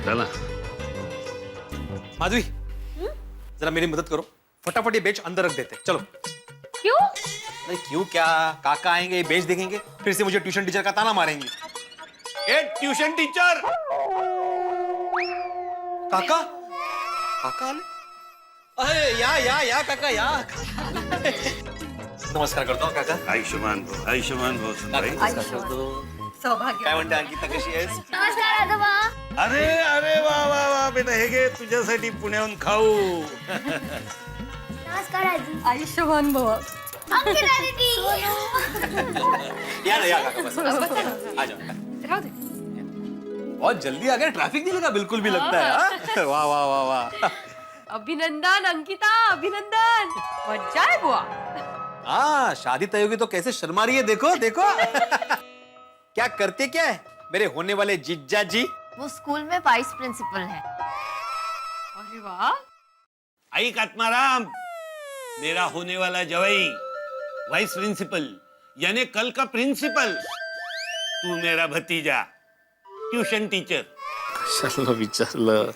S9: चला।
S6: माधवी, जरा मेरी मदद करो, फटाफट ये बेच अंदर रख देते हैं। चलो।
S7: क्यों?
S6: नहीं क्यों क्या, काका आएंगे, ये बेच देखेंगे, फिर से मुझे ट्यूशन टीचर का ताना मारेंगे।
S9: ए ट्यूशन टीचर!
S6: काका, काका आले? अरे या काका या। नमस्कार करता हूँ काका।
S9: आयुष्मान भव सुनबाई।
S6: नमस्कार करतो. काय म्हणते अंकिता, कशी आहेस?
S4: नमस्कार आजोबा.
S9: अरे अरे वा वा वा बेटा, हे घे तुझ्यासाठी पुण्याहून खाऊ.
S4: नमस्कार आजी.
S7: आयुष्यमान भव.
S4: अंकिता दीदी.
S6: या ना या काका, बस आ जाओ.
S7: राहू दे.
S6: बहुत जल्दी आ गए, ट्रैफिक नहीं लगा बिल्कुल भी लगता है. हाँ? वाह वाह वाह वाह.
S7: अभिनंदन अंकिता, अभिनंदन. मजा है बुआ.
S6: हाँ, शादी तय होगी तो कैसे शर्मा रही है, देखो देखो. क्या करते क्या है मेरे होने वाले जीजा जी?
S7: वो स्कूल में वाइस प्रिंसिपल है. अरे वाह.
S9: आई आत्माराम, मेरा होने वाला जवाई वाइस प्रिंसिपल यानी कल का प्रिंसिपल. तू मेरा भतीजा ट्यूशन टीचर.
S6: चलो विचारलं.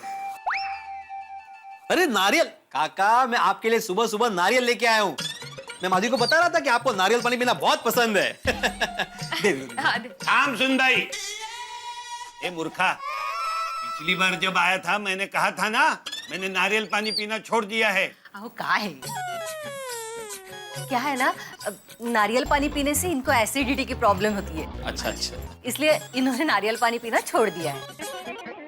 S6: अरे नारियल काका, मैं आपके लिए सुबह सुबह नारियल लेके आया हूँ. मैं माधवी को बता रहा था कि आपको नारियल पानी पीना बहुत पसंद है.
S9: थाम सुनदाई. ए मूर्खा, पिछली बार जब आया था मैंने कहा था ना, मैंने नारियल पानी पीना छोड़ दिया है.
S12: आओ का है क्या है ना, नारियल पानी पीने से इनको एसिडिटी की प्रॉब्लम होती है.
S6: अच्छा अच्छा.
S12: इसलिए इन्होंने नारियल पानी पीना छोड़ दिया है.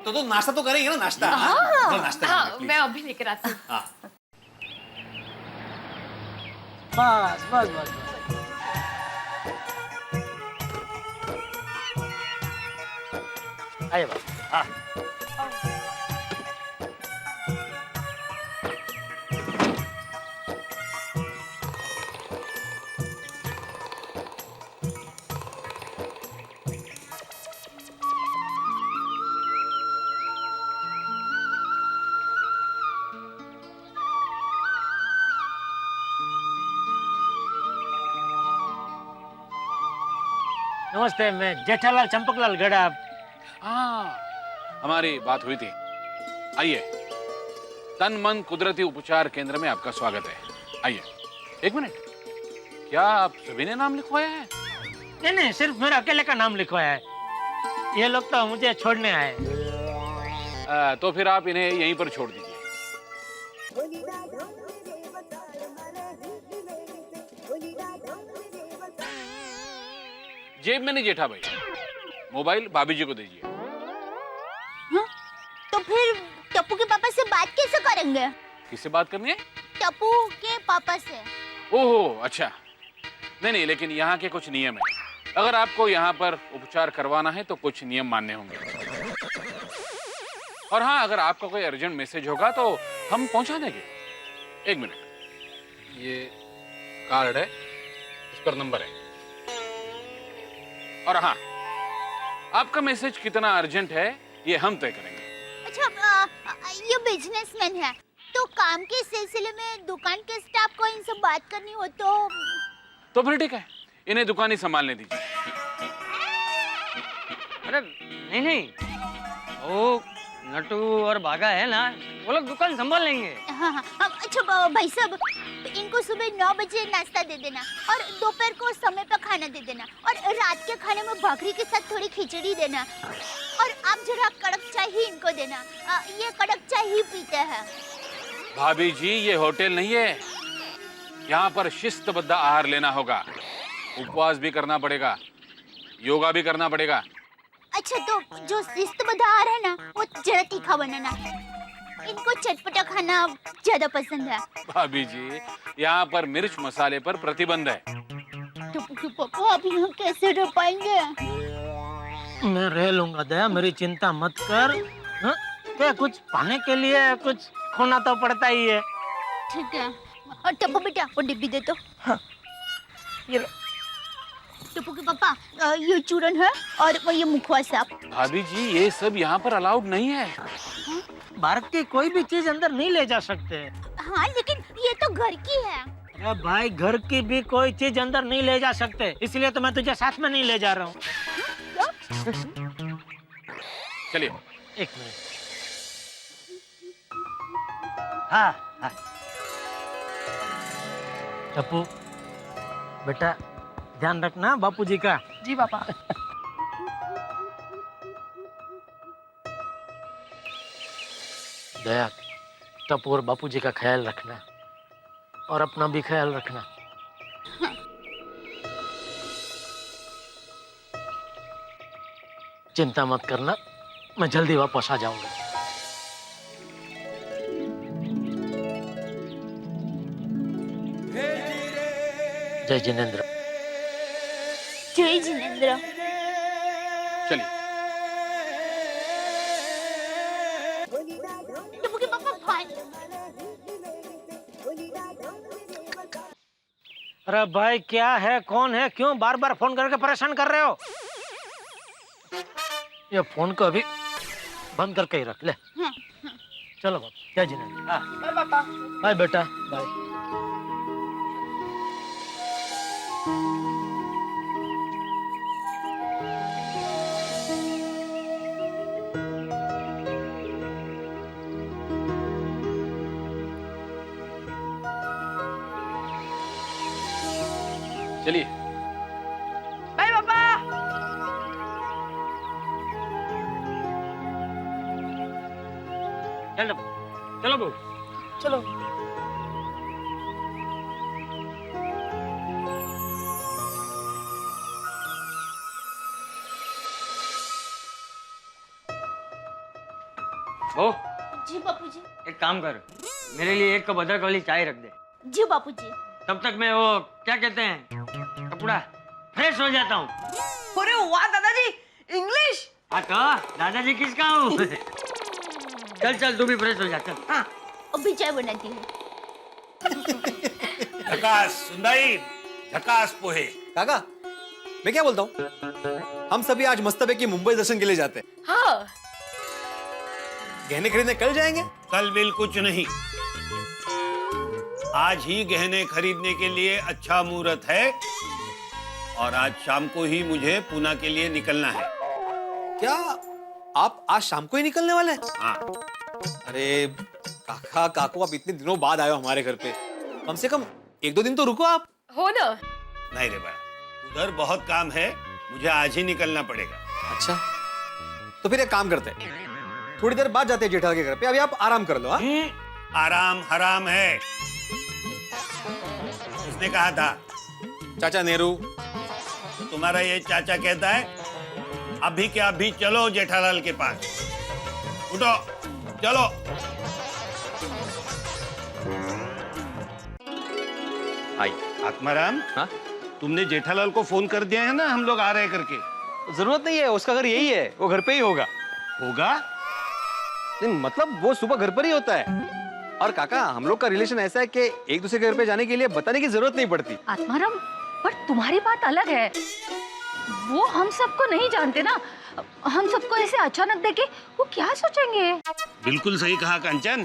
S6: तो नाश्ता तो करेंगे ना, नाश्ता.
S12: हाँ,
S6: नाश्ता
S7: हाँ,
S6: करेंगे,
S7: मैं अभी लेकर आती हूँ.
S6: हाँ.
S2: बस बस बस बस. आइए बाबू.
S9: हाँ.
S2: नमस्ते, मैं जेठालाल चंपकलाल गड़ा.
S13: हाँ, हमारी बात हुई थी. आइए, तन मन कुदरती उपचार केंद्र में आपका स्वागत है। आइए। एक मिनट, क्या आप सभी ने नाम लिखवाया है?
S2: नहीं नहीं, सिर्फ मेरा अकेले का नाम लिखवाया है। ये लोग तो मुझे छोड़ने आए।
S13: तो फिर आप इन्हें यहीं पर छोड़ दीजिए। जेब में नहीं जेठा भाई, मोबाइल भाभी जी को दीजिए।
S4: हाँ? तो फिर टप्पू के पापा से बात कैसे करेंगे?
S13: किससे बात करनी है?
S4: टप्पू के पापा से।
S13: ओहो, अच्छा। नहीं नहीं, लेकिन यहाँ के कुछ नियम है। अगर आपको यहाँ पर उपचार करवाना है तो कुछ नियम मानने होंगे। और हाँ, अगर आपका कोई अर्जेंट मैसेज होगा तो हम पहुंचा देंगे। एक मिनट, ये कार्ड है, इस पर नंबर है। और हाँ, आपका मैसेज कितना अर्जेंट है ये हम तय करेंगे।
S4: अच्छा, ये बिजनेसमैन है तो काम के सिलसिले में दुकान के स्टाफ को इनसे बात करनी हो तो
S13: फिर ठीक है, इन्हें दुकान ही संभालने दीजिए।
S1: अरे नहीं नहीं, वो नटू और भागा है ना, वो लोग दुकान संभाल लेंगे।
S4: हाँ हाँ। अच्छा भाई साहब, इनको सुबह 9 बजे नाश्ता दे देना और दोपहर को समय पर खाना दे देना और रात के खाने में भाकरी के साथ थोड़ी खिचड़ी देना और आप जरा कड़क चाय ही इनको देना। ये कड़क चाय ही पीते हैं।
S13: भाभी जी, ये होटल नहीं है, यहाँ पर शिस्तबद्ध आहार लेना होगा, उपवास भी करना पड़ेगा, योगा भी करना पड़ेगा।
S4: अच्छा, तो जो शिस्तबद्ध आहार है ना, वो जरा तीखा बनाना। इनको चटपटा खाना ज्यादा पसंद है।
S13: भाभी जी, यहाँ पर मिर्च मसाले पर प्रतिबंध है।
S4: टप्पू के पापा, आप यहाँ कैसे रह पाएंगे?
S2: मैं रह लूंगा दया, मेरी चिंता मत कर। हाँ? क्या कुछ पाने के लिए कुछ खोना तो पड़ता ही है।
S4: ठीक है। और टप्पू बेटा, वो डिब्बी दे दो।
S2: हाँ। ये लो।
S4: टप्पू के पापा, ये चूरन है और ये मुखवास आप।
S13: भाभी जी, ये सब यहाँ पर अलाउड नहीं है।
S2: भारत की कोई भी चीज अंदर नहीं ले जा सकते।
S4: हाँ, लेकिन ये तो घर की है।
S2: अरे भाई, घर की भी कोई चीज अंदर नहीं ले जा सकते, इसलिए तो मैं तुझे साथ में नहीं ले जा रहा हूँ।
S13: चलिए।
S2: एक मिनट। हाँ हाँ। टप्पू बेटा, ध्यान रखना बापूजी का।
S7: जी पापा।
S2: दया, टप्पू और बापूजी का ख्याल रखना और अपना भी ख्याल रखना। चिंता मत करना, मैं जल्दी वापस आ जाऊंगा। जय जिनेंद्र।
S4: जय जिनेंद्र।
S13: चलिए।
S4: टप्पू के पापा, भाई।
S2: अरे भाई, क्या है, कौन है, क्यों बार बार फोन करके परेशान कर रहे हो? ये फोन को अभी बंद करके ही रख ले। चलो बाबा, जय जिनेंद्र।
S7: बाय पापा।
S2: बाय बेटा, बाय।
S13: चलिए।
S7: बाय पापा।
S1: चलो चलो बहू,
S7: चलो।
S1: बहू,
S4: जी बापूजी।
S1: एक काम कर, मेरे लिए 1 कप अदरक वाली चाय रख दे।
S4: जी बापूजी।
S1: तब तक मैं वो क्या कहते हैं, कपड़ा फ्रेश हो जाता हूँ।
S7: अरे वाह दादाजी, इंग्लिश।
S1: हाँ तो दादाजी किसका हूँ? चल चल, तू भी फ्रेश हो जा, चल।
S4: हाँ, अभी चाय बनाती हूँ।
S9: झकास सुंदरी, झकास पोहे।
S6: काका, मैं क्या बोलता हूँ, हम सभी आज मस्तबे की मुंबई दर्शन के लिए जाते हैं।
S7: हाँ।
S6: गहने खरीदने कल जाएंगे?
S9: कल बिल कुछ नहीं, आज ही गहने खरीदने के लिए अच्छा मुहूर्त है और आज शाम को ही मुझे पूना के लिए निकलना है।
S6: क्या आप आज शाम को ही निकलने वाले हैं?
S9: हाँ।
S6: अरे काका काकू, आप इतने दिनों बाद आए हो हमारे घर पे, कम से कम 1-2 दिन तो रुको आप।
S7: हो ना।
S9: नहीं रे बड़ा, उधर बहुत काम है, मुझे आज ही निकलना पड़ेगा।
S6: अच्छा, तो फिर एक काम करते हैं, थोड़ी देर बाद जाते हैं जेठालाल के घर पे, अभी आप आराम कर लो। हाँ,
S9: आराम हराम है, उसने कहा था।
S6: चाचा नेहरू,
S9: तुम्हारा ये चाचा कहता है अभी के अभी चलो जेठालाल के पास, उठो चलो।
S6: आई।
S9: आत्माराम,
S6: हाँ?
S9: तुमने जेठालाल को फोन कर दिया है ना हम लोग आ रहे हैं करके?
S6: जरूरत नहीं है, उसका घर यही है, वो घर पे ही होगा।
S9: होगा?
S6: नहीं मतलब वो सुबह घर पर ही होता है। और काका, हम लोग का रिलेशन ऐसा है कि एक दूसरे के घर पे जाने के लिए बताने की जरूरत नहीं पड़ती।
S12: आत्माराम, पर तुम्हारी बात अलग है, वो हम सबको नहीं जानते ना, हम सबको ऐसे अचानक देखे वो क्या सोचेंगे?
S9: बिल्कुल सही कहा कंचन।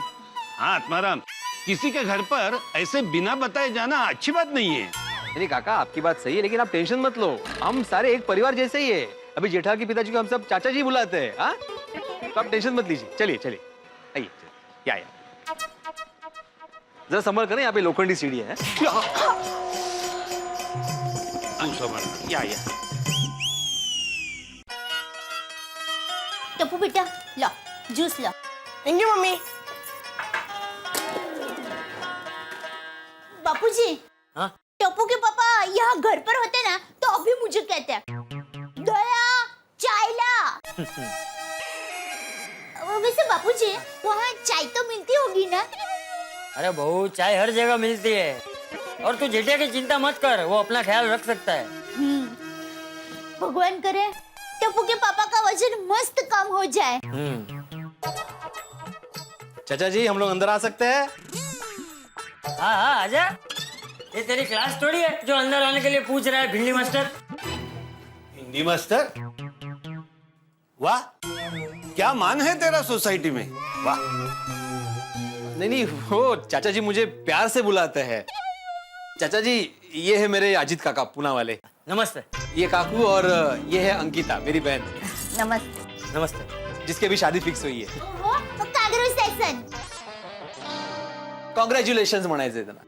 S9: हाँ आत्माराम, किसी के घर पर ऐसे बिना बताए जाना अच्छी बात नहीं है।
S6: नहीं काका, आपकी बात सही है, लेकिन आप टेंशन मत लो, हम सारे एक परिवार जैसे ही है। अभी जेठा के पिताजी को हम सब चाचा जी बुलाते हैं। हाँ, तो आप टेंशन मत लीजिए। चलिए चलिए, आइए, या जरा संभल करें, यहाँ पे लोखंडी सीढ़ी है।
S9: तू समझ।
S6: या
S4: टप्पू बेटा लो, जूस लो।
S3: Thank you mummy.
S4: बापूजी,
S1: हाँ?
S4: टप्पू के पापा यहाँ घर पर होते ना तो अभी मुझे कहते हैं दया चाय ला। वैसे बापूजी, वहाँ चाय तो मिलती होगी ना?
S1: अरे बहू, चाय हर जगह मिलती है, और तू जेठिया की चिंता मत कर, वो अपना ख्याल रख सकता है।
S4: भगवान करे टप्पू के पापा का वजन मस्त कम हो जाए।
S6: चाचा जी, हम लोग अंदर आ सकते हैं?
S1: हाँ हाँ, आजा। ये तेरी क्लास थोड़ी है जो अंदर आने के लिए पूछ रहा है भिंडी मास्टर।
S9: हिंदी मास्टर? वाह, क्या मान है तेरा सोसाइटी में, वाह।
S6: नहीं, वो चाचा जी मुझे प्यार से बुलाते हैं। चाचा जी, ये है मेरे अजीत काका, पूना वाले।
S1: नमस्ते।
S6: ये काकू, और ये है अंकिता, मेरी बहन।
S4: नमस्ते।
S1: नमस्ते।
S6: जिसकी अभी शादी फिक्स हुई है।
S4: कांग्रेचुलेशन।
S6: कॉन्ग्रेचुलेशन म्हणायचंय त्यांना।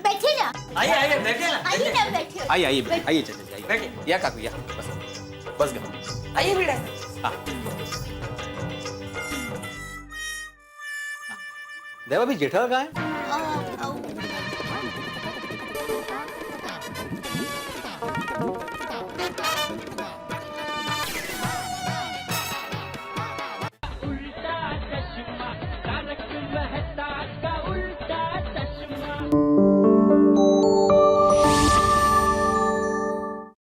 S4: बैठे ना।
S1: आइए आइए, बैठे ना।
S4: आइए ना, बैठे।
S6: आइए चाचा जी, आइए।
S1: बैठिए।
S6: या काकू, या बस गया।
S3: आइए बेटा।
S6: हाँ। देवा भी जेठालाल कहाँ है?